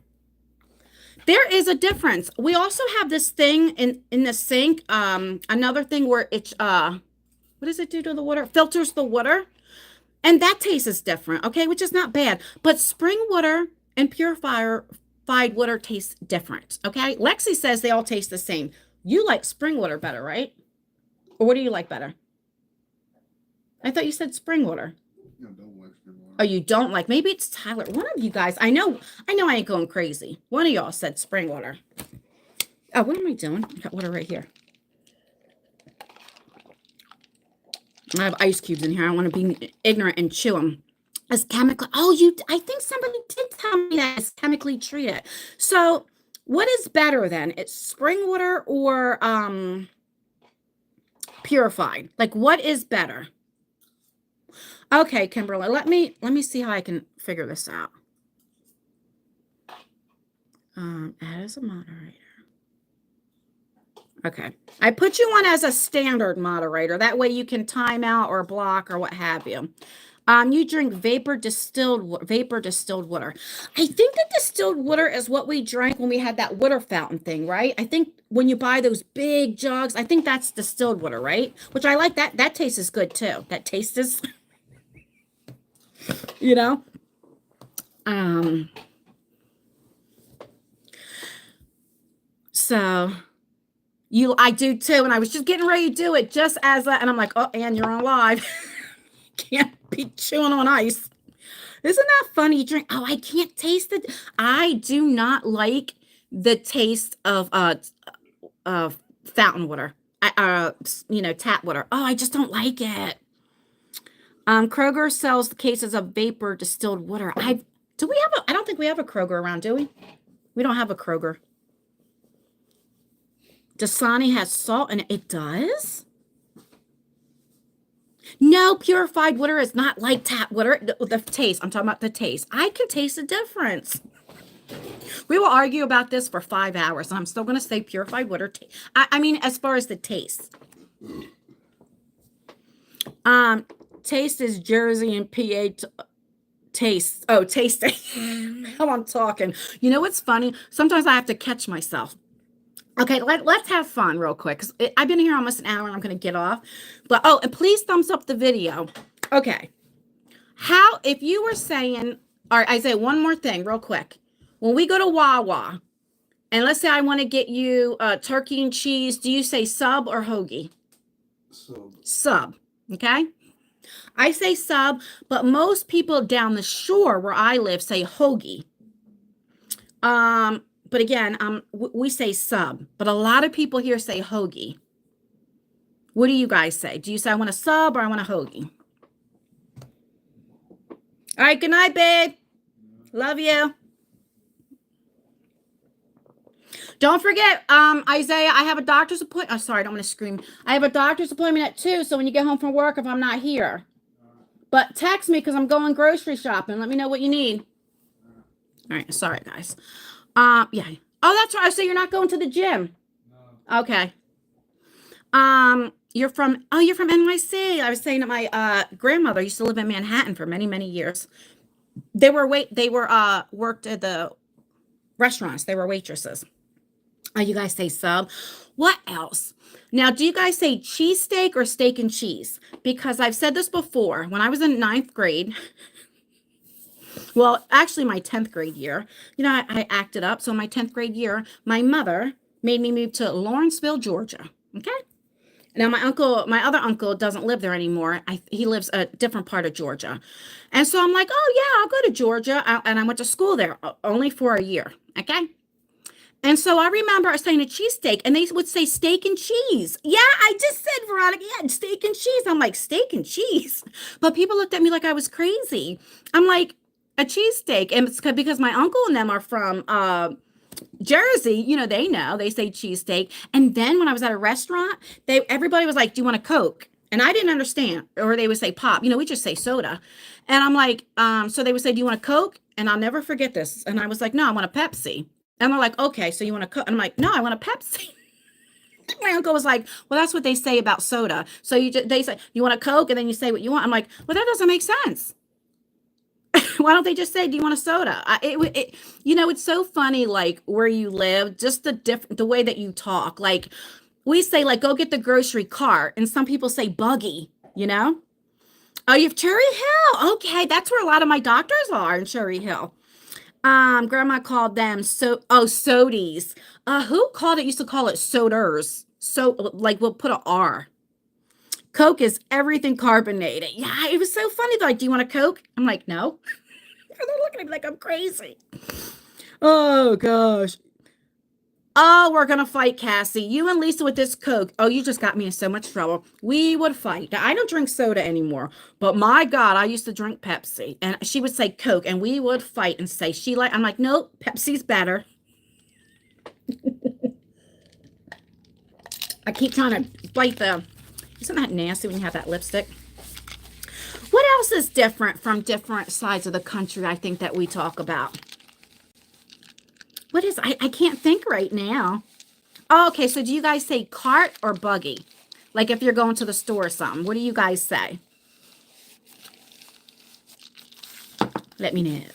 There is a difference. We also have this thing in the sink. Another thing where it's what does it do to the water? Filters the water. And that taste is different, okay, which is not bad. But spring water and purified water tastes different, okay? Lexi says they all taste the same. You like spring water better, right? Or what do you like better? I thought you said spring water. I don't like spring water. Oh, you don't like? Maybe it's Tyler. One of you guys. I know I ain't going crazy. One of y'all said spring water. Oh, what am I doing? I got water right here. I have ice cubes in here. I want to be ignorant and chew them. As chemical. I think somebody did tell me that it's chemically treated. So what is better then? It's spring water or purified? Like what is better? Okay, Kimberly, let me see how I can figure this out. Add as a moderator. Okay. I put you on as a standard moderator. That way you can time out or block or what have you. You drink vapor distilled water. I think that distilled water is what we drank when we had that water fountain thing, right? I think when you buy those big jugs, I think that's distilled water, right? Which I like that. That taste is good too. That taste is, you know? So I do too. And I was just getting ready to do it just as and I'm like, oh, and you're on live. Can't be chewing on ice. Isn't that funny? You drink. Oh, I can't taste it. I do not like the taste of fountain water. Tap water. Oh, I just don't like it. Kroger sells cases of vapor distilled water. Do we have I don't think we have a Kroger around, do we? We don't have a Kroger. Dasani has salt in it. It does? No, purified water is not like tap water. The taste. I'm talking about the taste. I can taste the difference. We will argue about this for 5 hours, and I'm still going to say purified water. I mean, as far as the taste. Taste is Jersey and PA taste. Oh, tasting. How I'm talking. You know what's funny? Sometimes I have to catch myself. Okay, let's have fun real quick, because I've been here almost an hour and I'm going to get off. But, oh, and please thumbs up the video. Okay. How, if you were saying, all right, I say one more thing real quick. When we go to Wawa, and let's say I want to get you turkey and cheese, do you say sub or hoagie? Sub. Okay. I say sub, but most people down the shore where I live say hoagie. But again, we say sub, but a lot of people here say hoagie. What do you guys say? Do you say I want a sub or I want a hoagie? All right, good night, babe. Love you. Don't forget, Isaiah, I have a doctor's appointment. Oh, sorry, I don't want to scream. I have a doctor's appointment at 2, so when you get home from work, if I'm not here. But text me because I'm going grocery shopping. Let me know what you need. All right, sorry, guys. Yeah. Oh, that's right. So you're not going to the gym. No. Okay. You're from NYC. I was saying that my grandmother used to live in Manhattan for many, many years. They worked at the restaurants. They were waitresses. Oh, you guys say sub. What else? Now, do you guys say cheesesteak or steak and cheese? Because I've said this before. When I was in 9th grade, well, actually my 10th grade year, I acted up. So my 10th grade year, my mother made me move to Lawrenceville, Georgia. Okay. Now my other uncle doesn't live there anymore. He lives a different part of Georgia. And so I'm like, oh yeah, I'll go to Georgia. And I went to school there only for a year. Okay. And so I remember saying a cheesesteak, and they would say steak and cheese. Yeah, I just said, Veronica, yeah, steak and cheese. I'm like, steak and cheese. But people looked at me like I was crazy. I'm like, a cheesesteak. And it's because my uncle and them are from Jersey. They say cheesesteak. And then when I was at a restaurant, everybody was like, do you want a Coke? And I didn't understand. Or they would say pop. We just say soda. And I'm like, so they would say, do you want a Coke? And I'll never forget this. And I was like, no, I want a Pepsi. And they're like, okay, so you want a Coke? And I'm like, no, I want a Pepsi. My uncle was like, well, that's what they say about soda. So they say, you want a Coke? And then you say what you want. I'm like, well, that doesn't make sense. Why don't they just say, do you want a soda? It's so funny, like where you live, just the way that you talk. Like we say, like, go get the grocery cart. And some people say buggy, Oh, you have Cherry Hill. Okay. That's where a lot of my doctors are, in Cherry Hill. Grandma called them sodies. Who called it? Used to call it soders. So like we'll put a R. Coke is everything carbonated. Yeah, it was so funny. They're like, do you want a Coke? I'm like, no. They're looking at me like I'm crazy. Oh gosh. Oh, we're gonna fight, Cassie. You and Lisa with this Coke. Oh, you just got me in so much trouble. We would fight. Now, I don't drink soda anymore, but my God, I used to drink Pepsi, and she would say Coke, and we would fight and say I'm like, nope, Pepsi's better. I keep trying to bite isn't that nasty when you have that lipstick? What else is different from different sides of the country? I think that we talk about. What is, I can't think right now. Oh, okay, so do you guys say cart or buggy? Like if you're going to the store or something, what do you guys say? Let me know.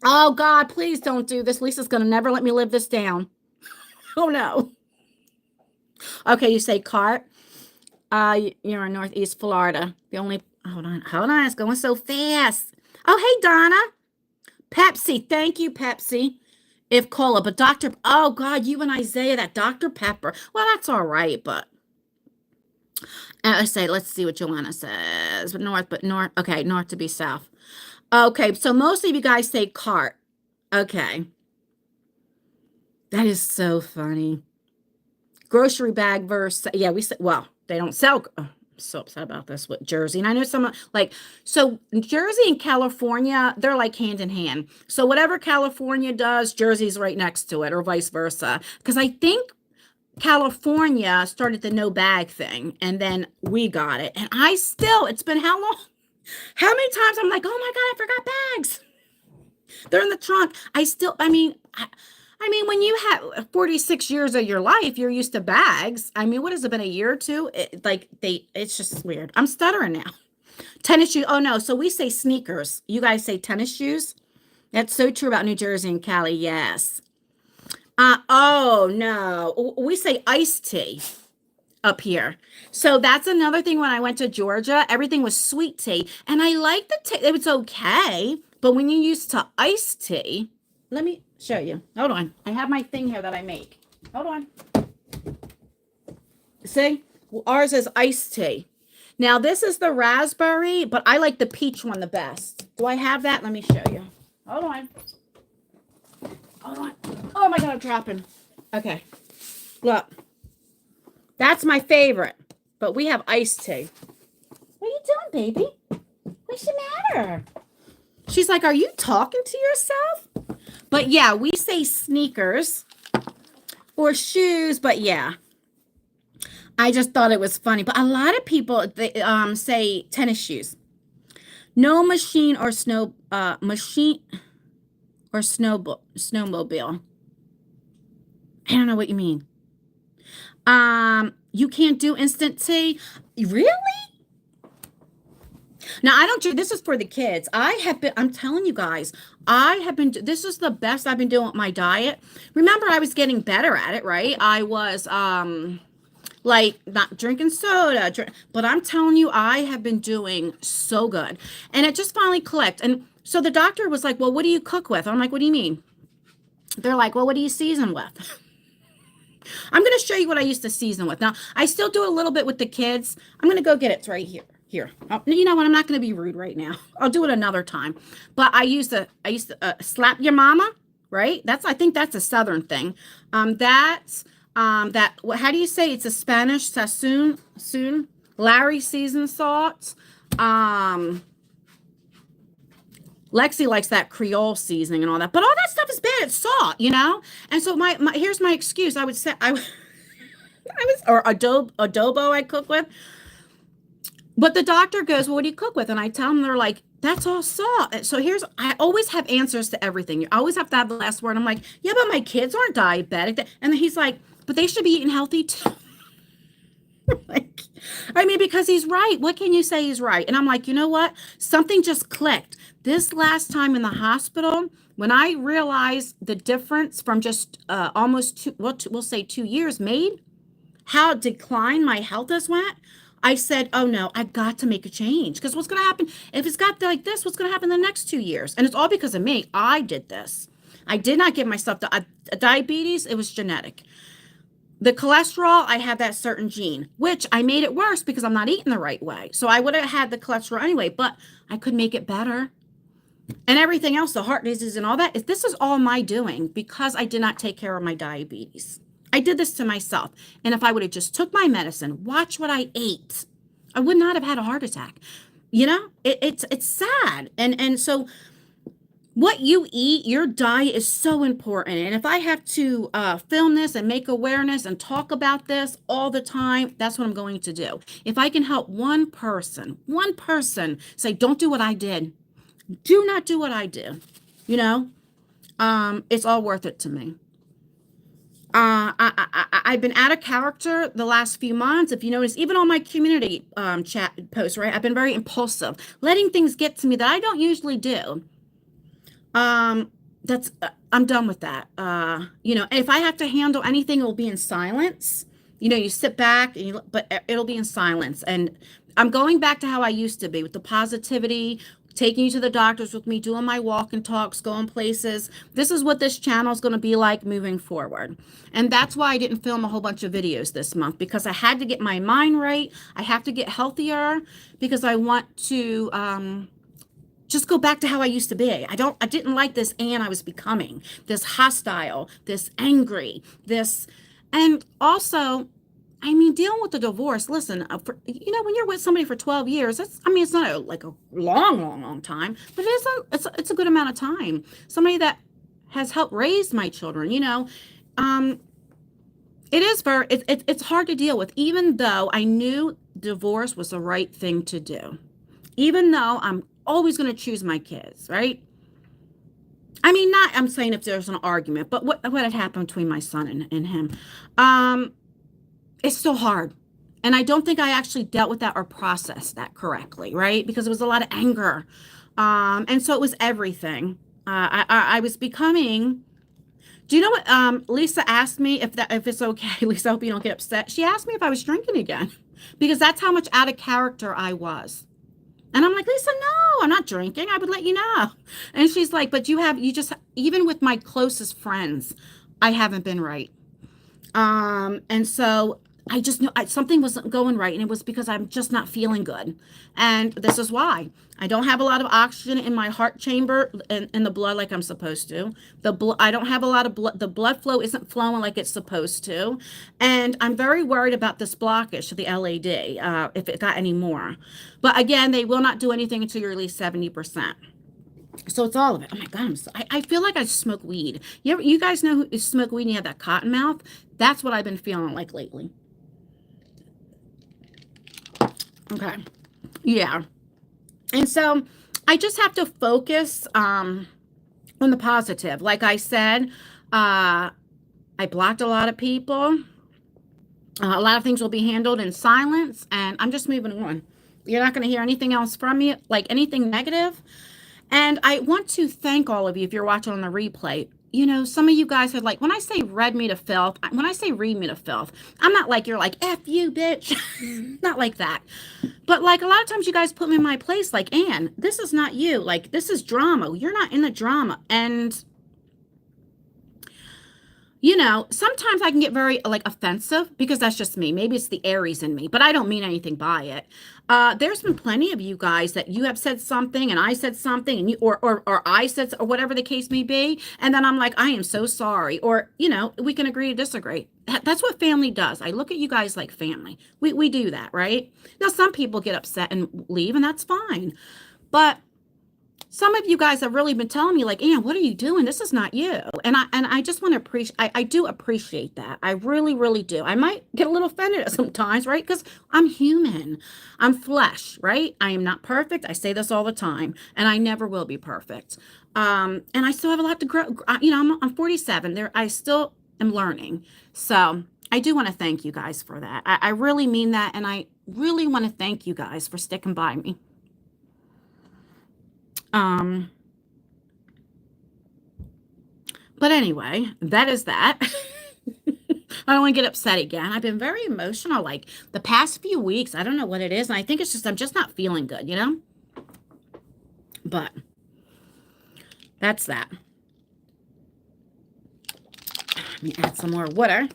Oh, God, please don't do this. Lisa's going to never let me live this down. Oh, no. Okay, you say cart. You're in Northeast Florida. Hold on, it's going so fast. Oh, hey, Donna. Pepsi, thank you, Pepsi. If cola, but oh God, you and Isaiah, that Dr. Pepper. Well, that's all right, but let's see what Joanna says. Okay, north to be south. Okay, so most of you guys say cart. Okay. That is so funny. Grocery bag versus, yeah, we say, well, they don't sell so upset about this with Jersey. And I know some like, so Jersey and California, they're like hand in hand. So whatever California does, Jersey's right next to it, or vice versa. Because I think California started the no bag thing, and then we got it. And I still, it's been how long? How many times I'm like, oh my God, I forgot bags. They're in the trunk. I mean, when you have 46 years of your life, you're used to bags. I mean, what has it been, a year or two? It's just weird. I'm stuttering now. Tennis shoes. Oh no. So we say sneakers. You guys say tennis shoes. That's so true about New Jersey and Cali. Yes. Oh no. We say iced tea up here. So that's another thing. When I went to Georgia, everything was sweet tea. And I like the tea. It was okay. But when you used to iced tea, let me show you. Hold on. I have my thing here that I make. Hold on. See? Well, ours is iced tea. Now, this is the raspberry, but I like the peach one the best. Do I have that? Let me show you. Hold on. Hold on. Oh my God, I'm dropping. Okay. Look. That's my favorite. But we have iced tea. What are you doing, baby? What's the matter? She's like, are you talking to yourself? But yeah, we say sneakers or shoes. But yeah, I just thought it was funny. But a lot of people, they say tennis shoes. No machine or snowmobile. I don't know what you mean. You can't do instant tea. Really? Now, I don't do this is for the kids. I'm telling you guys, this is the best I've been doing with my diet. Remember, I was getting better at it, right? I was, like not drinking soda, but I'm telling you, I have been doing so good. And it just finally clicked. And so the doctor was like, well, what do you cook with? I'm like, what do you mean? They're like, well, what do you season with? I'm going to show you what I used to season with. Now, I still do a little bit with the kids. I'm going to go get it. It's right here. Here. Oh, you know what? I'm not going to be rude right now. I'll do it another time. But I used to slap your mama, right? I think that's a Southern thing. How do you say it's a Spanish sazon? Larry seasoned salt. Lexi likes that Creole seasoning and all that, but all that stuff is bad. It's salt, you know? And so here's my excuse. I would say or adobo I cook with. But the doctor goes, well, what do you cook with? And I tell them, they're like, that's all salt. So I always have answers to everything. You always have to have the last word. I'm like, yeah, but my kids aren't diabetic. And then he's like, but they should be eating healthy too. Because he's right. What can you say? He's right. And I'm like, you know what? Something just clicked. This last time in the hospital, when I realized the difference from just almost we'll say 2 years made, how declined my health has went, I said, oh no, I got to make a change. Because what's going to happen if it's got like this? What's going to happen the next 2 years? And it's all because of me. I did this. I did not give myself diabetes. It was genetic. The cholesterol, I had that certain gene, which I made it worse because I'm not eating the right way. So I would have had the cholesterol anyway, but I could make it better. And everything else, the heart disease and all that, this is all my doing because I did not take care of my diabetes. I did this to myself. And if I would have just took my medicine, watch what I ate, I would not have had a heart attack. You know, it's sad. And so what you eat, your diet is so important. And if I have to film this and make awareness and talk about this all the time, that's what I'm going to do. If I can help one person say, don't do what I did. Do not do what I did. You know, it's all worth it to me. I've been out of character the last few months. If you notice, even on my community chat posts, right? I've been very impulsive, letting things get to me that I don't usually do. I'm done with that. You know, if I have to handle anything, it will be in silence. You know, you sit back but it'll be in silence. And I'm going back to how I used to be with the positivity, taking you to the doctors with me, doing my walk and talks, going places. This is what this channel is going to be like moving forward. And that's why I didn't film a whole bunch of videos this month, because I had to get my mind right. I have to get healthier because I want to just go back to how I used to be. I didn't like this Anne I was becoming, this hostile, this angry, and also I mean, dealing with the divorce, listen, when you're with somebody for 12 years, I mean, it's not like a long, long, long time, but it's a good amount of time. Somebody that has helped raise my children, um, it's hard to deal with, even though I knew divorce was the right thing to do, even though I'm always going to choose my kids, right? I mean, not, I'm saying if there's an argument, but what had happened between my son and him. Um, it's still hard. And I don't think I actually dealt with that or processed that correctly, right? Because it was a lot of anger. And so it was everything. I was becoming. Do you know what? Lisa asked me if it's okay. Lisa, I hope you don't get upset. She asked me if I was drinking again, because that's how much out of character I was. And I'm like, Lisa, no, I'm not drinking. I would let you know. And she's like, but you just, even with my closest friends, I haven't been right. And so I just knew something wasn't going right, and it was because I'm just not feeling good. And this is why I don't have a lot of oxygen in my heart chamber in the blood like I'm supposed to. I don't have a lot of blood. The blood flow isn't flowing like it's supposed to. And I'm very worried about this blockage to the LAD, if it got any more. But again, they will not do anything until you're at least 70%. So it's all of it. Oh my God, I feel like I smoke weed. You guys know who smoke weed and you have that cotton mouth? That's what I've been feeling like lately. Okay. Yeah. And so I just have to focus on the positive. Like I said, I blocked a lot of people. A lot of things will be handled in silence, and I'm just moving on. You're not going to hear anything else from me, like anything negative. And I want to thank all of you if you're watching on the replay. Some of you guys had, like, when I say read me to filth, when I say read me to filth, I'm not like you're like, F you, bitch. Not like that. But like a lot of times you guys put me in my place, like, Anne, this is not you. Like, this is drama. You're not in the drama. And sometimes I can get very like offensive because that's just me. Maybe it's the Aries in me, but I don't mean anything by it. There's been plenty of you guys that you have said something and I said something and or I said, or whatever the case may be. And then I'm like, I am so sorry. Or, we can agree to disagree. That's what family does. I look at you guys like family. We do that, right? Now, some people get upset and leave, and that's fine. But some of you guys have really been telling me, like, Ann, what are you doing? This is not you. And I just want to appreciate, I do appreciate that. I really, really do. I might get a little offended at sometimes, right? Because I'm human. I'm flesh, right? I am not perfect. I say this all the time, and I never will be perfect. And I still have a lot to grow. I'm 47. I still am learning. So I do want to thank you guys for that. I really mean that. And I really want to thank you guys for sticking by me. Um, but anyway, that is that. I don't want to get upset again. I've been very emotional like the past few weeks. I don't know what it is. And I think it's just, I'm just not feeling good. But that's that. Let me add some more water.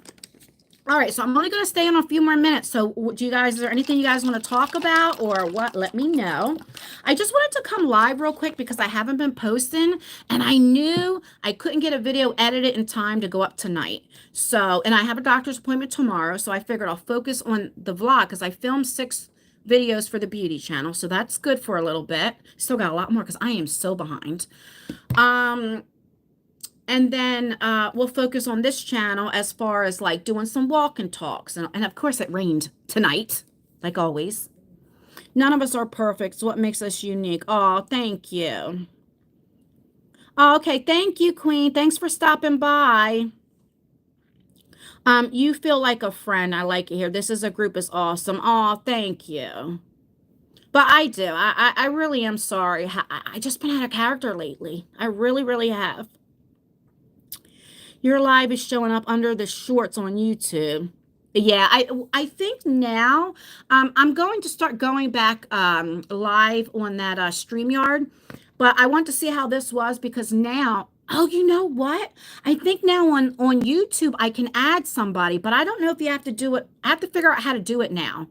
All right, so I'm only going to stay on a few more minutes. So is there anything you guys want to talk about or what? Let me know. I just wanted to come live real quick because I haven't been posting, and I knew I couldn't get a video edited in time to go up tonight. So, and I have a doctor's appointment tomorrow, so I figured I'll focus on the vlog because I filmed 6 videos for the beauty channel. So that's good for a little bit. Still got a lot more because I am so behind. And then we'll focus on this channel as far as like doing some walk and talks. And of course it rained tonight, like always. None of us are perfect. So what makes us unique? Oh, thank you. Oh, okay. Thank you, Queen. Thanks for stopping by. You feel like a friend. I like it here. This is a group is awesome. Oh, thank you. But I do. I really am sorry. I just been out of character lately. I really, really have. Your live is showing up under the shorts on YouTube. Yeah, I think now I'm going to start going back live on that StreamYard. But I want to see how this was because now, oh, you know what? I think now on YouTube I can add somebody, but I don't know if you have to do it. I have to figure out how to do it now.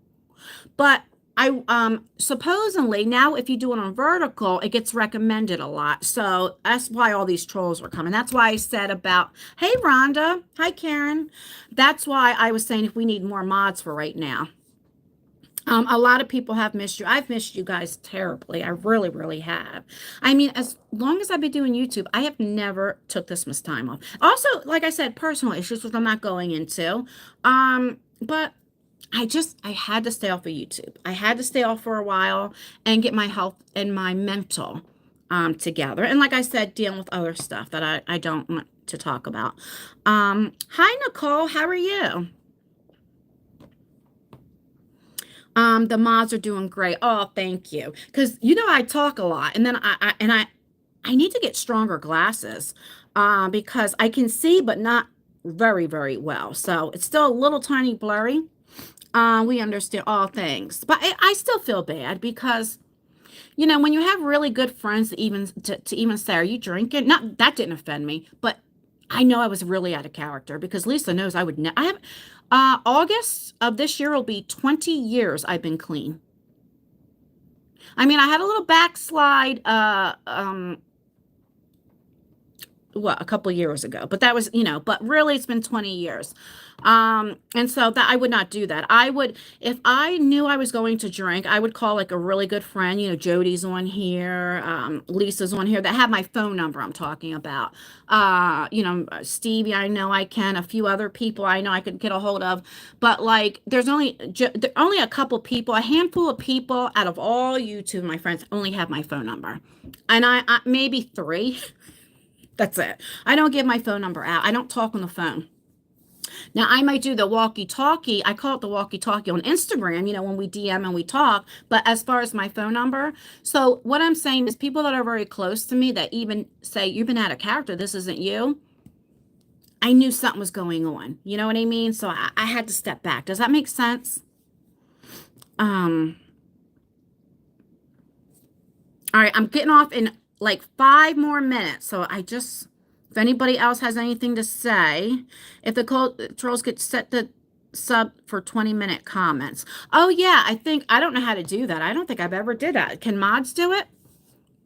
But I supposedly now if you do it on vertical, it gets recommended a lot. So that's why all these trolls were coming. That's why I said about, hey Rhonda, hi Karen. That's why I was saying if we need more mods for right now. A lot of people have missed you. I've missed you guys terribly. I really, really have. I mean, as long as I've been doing YouTube, I have never took this much time off. Also, like I said, personal issues, which I'm not going into. But I had to stay off of YouTube. I had to stay off for a while and get my health and my mental together. And like I said, dealing with other stuff that I don't want to talk about. Hi Nicole, how are you? The mods are doing great. Oh, thank you. Because I talk a lot, and then I need to get stronger glasses, because I can see, but not very, very well. So it's still a little tiny blurry. We understand all things, but I still feel bad because when you have really good friends to even say, "Are you drinking?" Not that didn't offend me, but I know I was really out of character because Lisa knows I would. I have August of this year will be 20 years I've been clean. I mean, I had a little backslide. What, a couple of years ago, but that was, but really it's been 20 years. And so that I would not do that. I would, if I knew I was going to drink, I would call like a really good friend, Jody's on here, Lisa's on here that have my phone number I'm talking about. Stevie, I know I can, a few other people I know I could get a hold of, but like there only a couple people, a handful of people out of all YouTube, my friends only have my phone number. And I maybe three. That's it. I don't give my phone number out. I don't talk on the phone. Now, I might do the walkie-talkie. I call it the walkie-talkie on Instagram, when we DM and we talk. But as far as my phone number, so what I'm saying is people that are very close to me that even say, you've been out of character, this isn't you. I knew something was going on. You know what I mean? So I had to step back. Does that make sense? Um, all right, I'm getting off in like 5 more minutes. So if anybody else has anything to say, if the trolls get set to sub for 20-minute comments. Oh yeah, I don't know how to do that. I don't think I've ever did that. Can mods do it?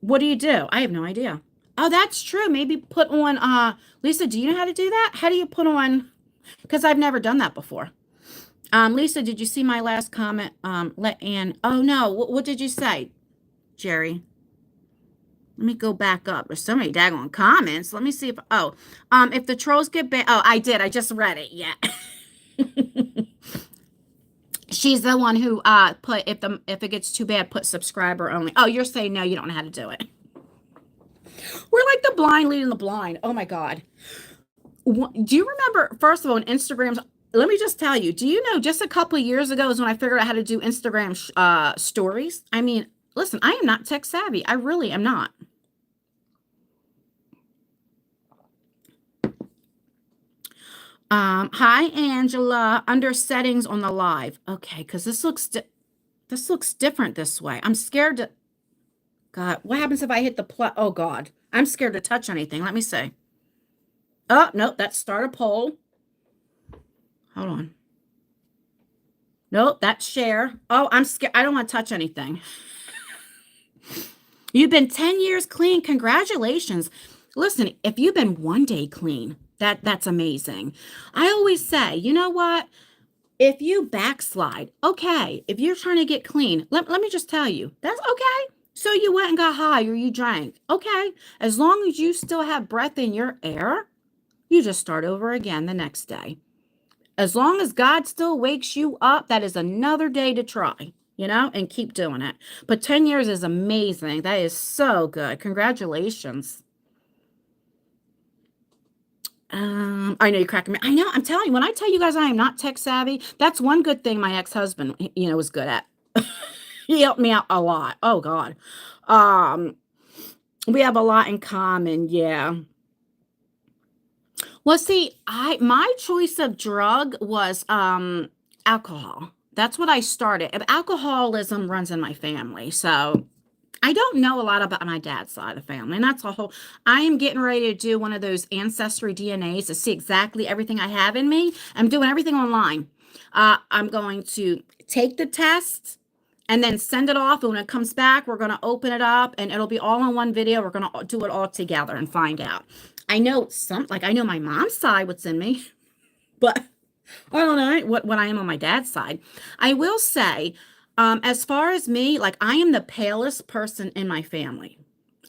What do you do? I have no idea. Oh, that's true. Maybe put on, Lisa, do you know how to do that? How do you put on, because I've never done that before. Lisa, did you see my last comment? Let Ann, oh no, what did you say, Jerry? Let me go back up. There's so many daggone comments. Let me see if the trolls get banned. Oh, I did. I just read it. Yeah. She's the one who put if it gets too bad, put subscriber only. Oh, you're saying no, you don't know how to do it. We're like the blind leading the blind. Oh my God. Do you remember, first of all, on Instagrams, let me just tell you, do you know just a couple of years ago is when I figured out how to do Instagram stories? I mean, listen, I am not tech savvy. I really am not. Hi Angela, under settings on the live. Okay, because this looks different this way. I'm scared to, God, what happens if I hit the plus? Oh God, I'm scared to touch anything. Let me see. Oh, nope, that's start a poll. Hold on. Nope, that's share. Oh, I'm scared. I don't want to touch anything. You've been 10 years clean. Congratulations. Listen, if you've been one day clean, that's amazing. I always say, you know what? If you backslide, okay, if you're trying to get clean, let me just tell you, that's okay. So you went and got high or you drank. Okay. As long as you still have breath in your air, you just start over again the next day. As long as God still wakes you up, that is another day to try, and keep doing it. But 10 years is amazing. That is so good. Congratulations. I know you're cracking me. I know. I'm telling you, when I tell you guys I am not tech savvy, that's one good thing my ex-husband, was good at. He helped me out a lot. Oh God. We have a lot in common. Yeah. Well, see, my choice of drug was alcohol. That's what I started. Alcoholism runs in my family. So I don't know a lot about my dad's side of the family, and that's a whole. I am getting ready to do one of those ancestry DNAs to see exactly everything I have in me. I'm doing everything online. I'm going to take the test, and then send it off. And when it comes back, we're going to open it up and it'll be all in one video. We're going to do it all together and find out. I know I know my mom's side what's in me, but I don't know what I am on my dad's side. I will say, as far as me, like I am the palest person in my family.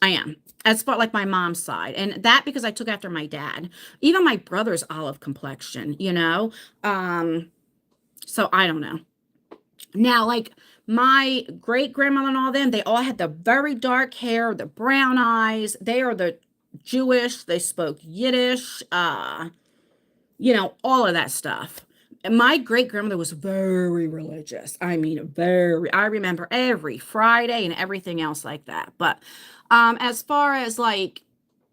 I am. As far like my mom's side. And that because I took after my dad. Even my brother's olive complexion, you know? So I don't know. Now, like my great grandmother and all them, they all had the very dark hair, the brown eyes. They are the Jewish. They spoke Yiddish, all of that stuff. And my great grandmother was very religious. I mean, very. I remember every Friday and everything else like that. But as far as like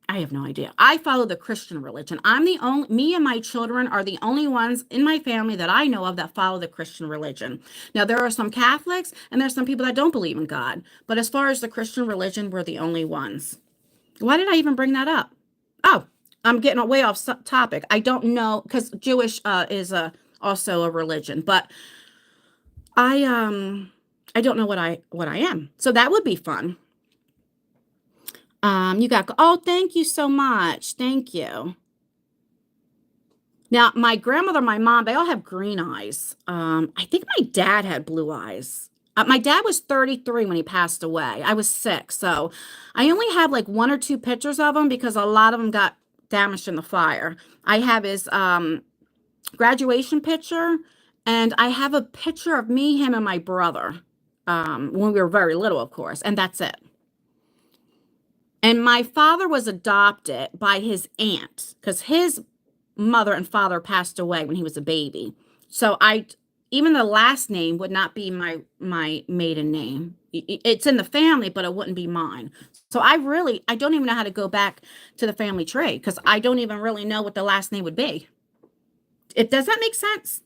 I have no idea. I follow the Christian religion. Me and my children are the only ones in my family that I know of that follow the Christian religion. Now, there are some Catholics and there's some people that don't believe in God. But as far as the Christian religion, we're the only ones. Why did I even bring that up? Oh, I'm getting way off topic. I don't know because Jewish is also a religion, but I don't know what I am. So that would be fun. Thank you so much. Thank you. Now, my grandmother, my mom, they all have green eyes. I think my dad had blue eyes. My dad was 33 when he passed away. I was 6, so I only have like 1 or 2 pictures of him because a lot of them got damaged in the fire. I have his graduation picture, and I have a picture of me, him, and my brother when we were very little, of course, and that's it. And my father was adopted by his aunt because his mother and father passed away when he was a baby. So even the last name would not be my maiden name. It's in the family, but it wouldn't be mine. So I don't even know how to go back to the family tree because I don't even really know what the last name would be. Does that make sense?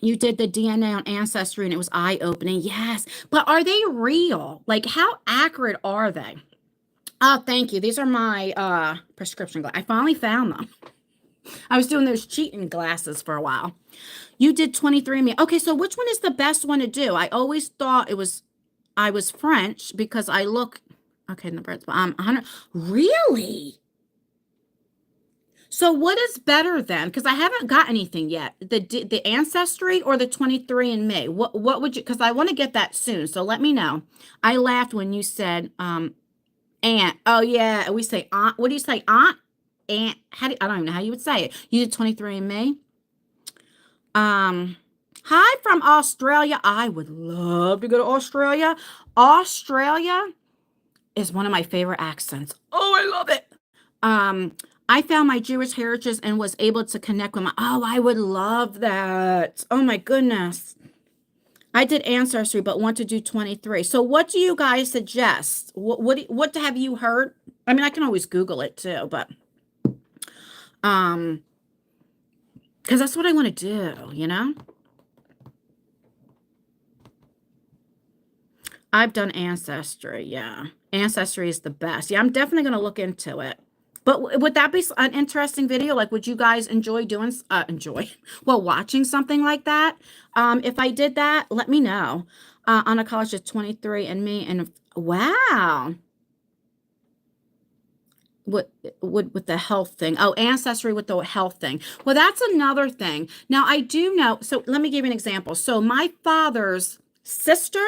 You did the DNA on Ancestry and it was eye-opening. Yes. But are they real? Like, how accurate are they? Oh, thank you. These are my prescription glasses. I finally found them. I was doing those cheating glasses for a while. You did 23andMe. Okay, so which one is the best one to do? I always thought I was French because I look, okay, in the birds, but I'm 100. Really? So what is better then? Because I haven't got anything yet. The Ancestry or the 23andMe? What would you? Because I want to get that soon. So let me know. I laughed when you said aunt. Oh yeah, we say aunt. What do you say, aunt? Aunt. I don't even know how you would say it. You did 23andMe. Hi from Australia. I would love to go to Australia. Australia is one of my favorite accents. Oh, I love it. I found my Jewish heritage and was able to connect with I would love that. Oh my goodness. I did Ancestry, but want to do 23. So what do you guys suggest? What have you heard? I mean, I can always Google it too, but, because that's what I want to do, you know? I've done Ancestry, yeah. Ancestry is the best. Yeah, I'm definitely going to look into it. But would that be an interesting video? Like, would you guys enjoy watching something like that? If I did that, let me know. On a college of 23andMe and wow. With the health thing. Oh, Ancestry with the health thing. Well, that's another thing. Now, I do know. So let me give you an example. So my father's sister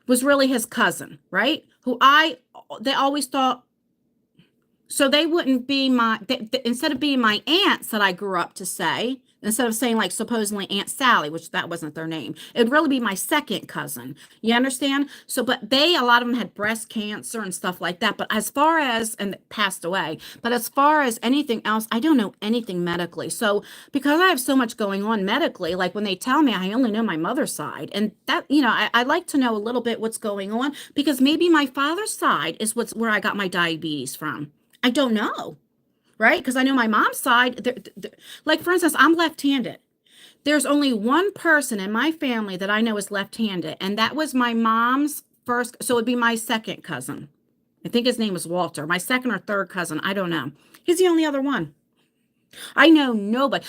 was really his cousin, right? They always thought, so they wouldn't be instead of being my aunts that I grew up to say, instead of saying like supposedly Aunt Sally, which that wasn't their name, it'd really be my second cousin. You understand? So, but a lot of them had breast cancer and stuff like that. But and passed away. But as far as anything else, I don't know anything medically. So because I have so much going on medically, like when they tell me I only know my mother's side, and that, I like to know a little bit what's going on because maybe my father's side is where I got my diabetes from. I don't know. Right? Because I know my mom's side, like for instance, I'm left-handed. There's only one person in my family that I know is left-handed, and that was my mom's first, so it'd be my second cousin. I think his name was Walter, my second or third cousin. I don't know. He's the only other one. I know nobody.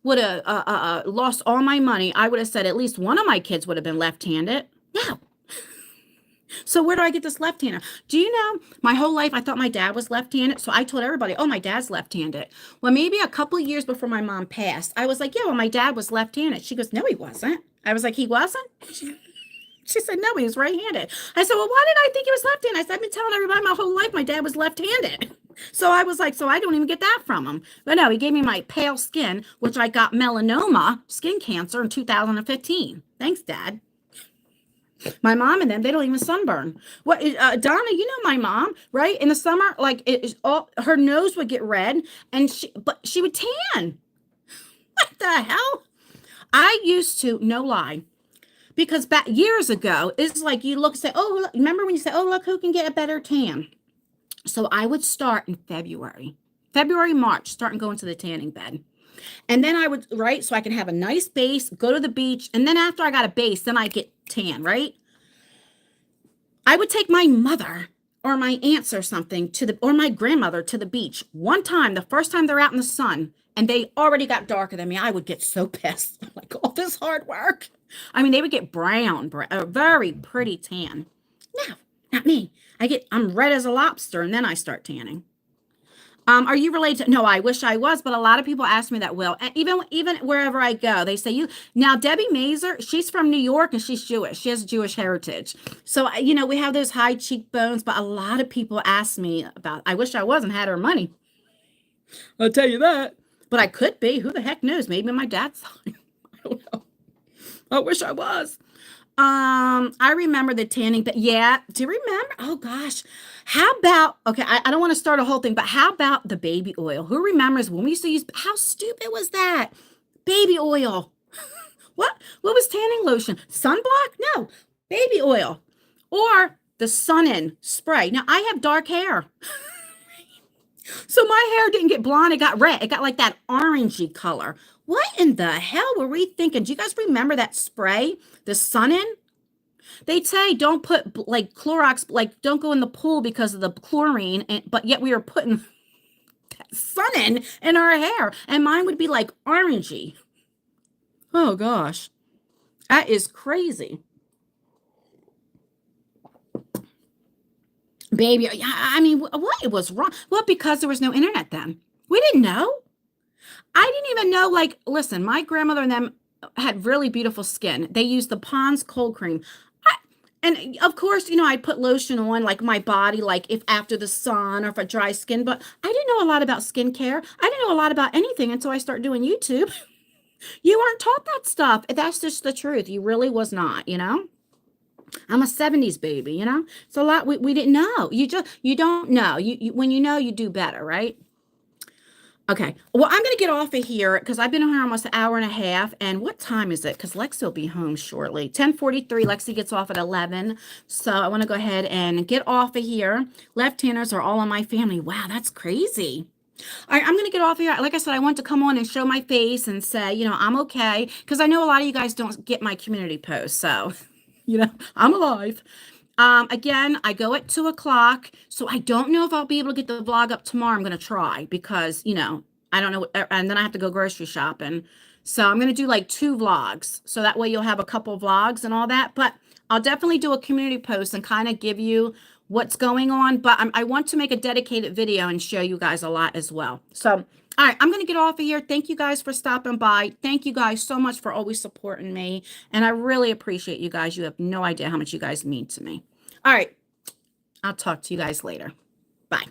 would have lost all my money, I would have said at least one of my kids would have been left-handed. No. So where do I get this left-hander? Do you know my whole life I thought my dad was left-handed? So I told everybody, oh, my dad's left-handed. Well, maybe a couple of years before my mom passed, I was like, yeah, well, my dad was left-handed. She goes, no, he wasn't. I was like, he wasn't? She said, no, he was right-handed. I said, well, why did I think he was left-handed? I said, I've been telling everybody my whole life my dad was left-handed. So I was like, so I don't even get that from him. But no, he gave me my pale skin, which I got melanoma, skin cancer in 2015. Thanks, Dad. My mom and them, they don't even sunburn. What, Donna, you know my mom, right? In the summer, like it is all her nose would get red and she would tan. What the hell? I used to, no lie, because back years ago, it's like you look and say, oh, look, remember when you say, oh, look who can get a better tan? So I would start in February, March, start and go into the tanning bed. And then I would, right, so I can have a nice base, go to the beach. And then after I got a base, then I get tan, right? I would take my mother or my aunts or something or my grandmother to the beach. One time, the first time they're out in the sun, and they already got darker than me, I would get so pissed. I'm like, all this hard work. I mean, they would get brown, a very pretty tan. No, not me. I'm red as a lobster, and then I start tanning. Are you related to, no, I wish I was, but a lot of people ask me that, Will. And even wherever I go, they say you. Now, Debbie Mazer, she's from New York and she's Jewish. She has Jewish heritage. So, we have those high cheekbones, but a lot of people ask me about, I wish I wasn't had her money. I'll tell you that. But I could be. Who the heck knows? Maybe my dad's side. I don't know. I wish I was. I remember the tanning, but yeah, do you remember? Oh gosh. How about, okay, I don't want to start a whole thing, but how about the baby oil? Who remembers when we used to use, how stupid was that? Baby oil. What was tanning lotion? Sunblock? No, baby oil. Or the sun-in spray. Now I have dark hair. So my hair didn't get blonde, it got red. It got like that orangey color. What in the hell were we thinking? Do you guys remember that spray? The sun-in? They say don't put like Clorox, like don't go in the pool because of the chlorine, but yet we were putting sun-in in our hair. And mine would be like orangey. Oh gosh. That is crazy. Baby, I mean, what was wrong? Well, because there was no internet then. We didn't know. I didn't even know, like, listen, my grandmother and them had really beautiful skin. They used the Pond's cold cream. And of course, I'd put lotion on like my body, like if after the sun or for dry skin, but I didn't know a lot about skincare. I didn't know a lot about anything until I started doing YouTube. You weren't taught that stuff. That's just the truth. You really was not, I'm a 70s baby, It's a lot we didn't know. You don't know. When you know, you do better, right? Okay. Well, I'm going to get off of here because I've been on here almost an hour and a half. And what time is it? Because Lexi will be home shortly. 10:43. Lexi gets off at 11. So I want to go ahead and get off of here. Left-handers are all in my family. Wow, that's crazy. All right, I'm going to get off here. Like I said, I want to come on and show my face and say, I'm okay. Because I know a lot of you guys don't get my community posts. So, I'm alive. Again, I go at 2:00. So I don't know if I'll be able to get the vlog up tomorrow. I'm going to try because, I don't know. And then I have to go grocery shopping. So I'm going to do like 2 vlogs. So that way you'll have a couple vlogs and all that. But I'll definitely do a community post and kind of give you what's going on. But I want to make a dedicated video and show you guys a lot as well. So, all right, I'm going to get off of here. Thank you guys for stopping by. Thank you guys so much for always supporting me. And I really appreciate you guys. You have no idea how much you guys mean to me. All right, I'll talk to you guys later. Bye.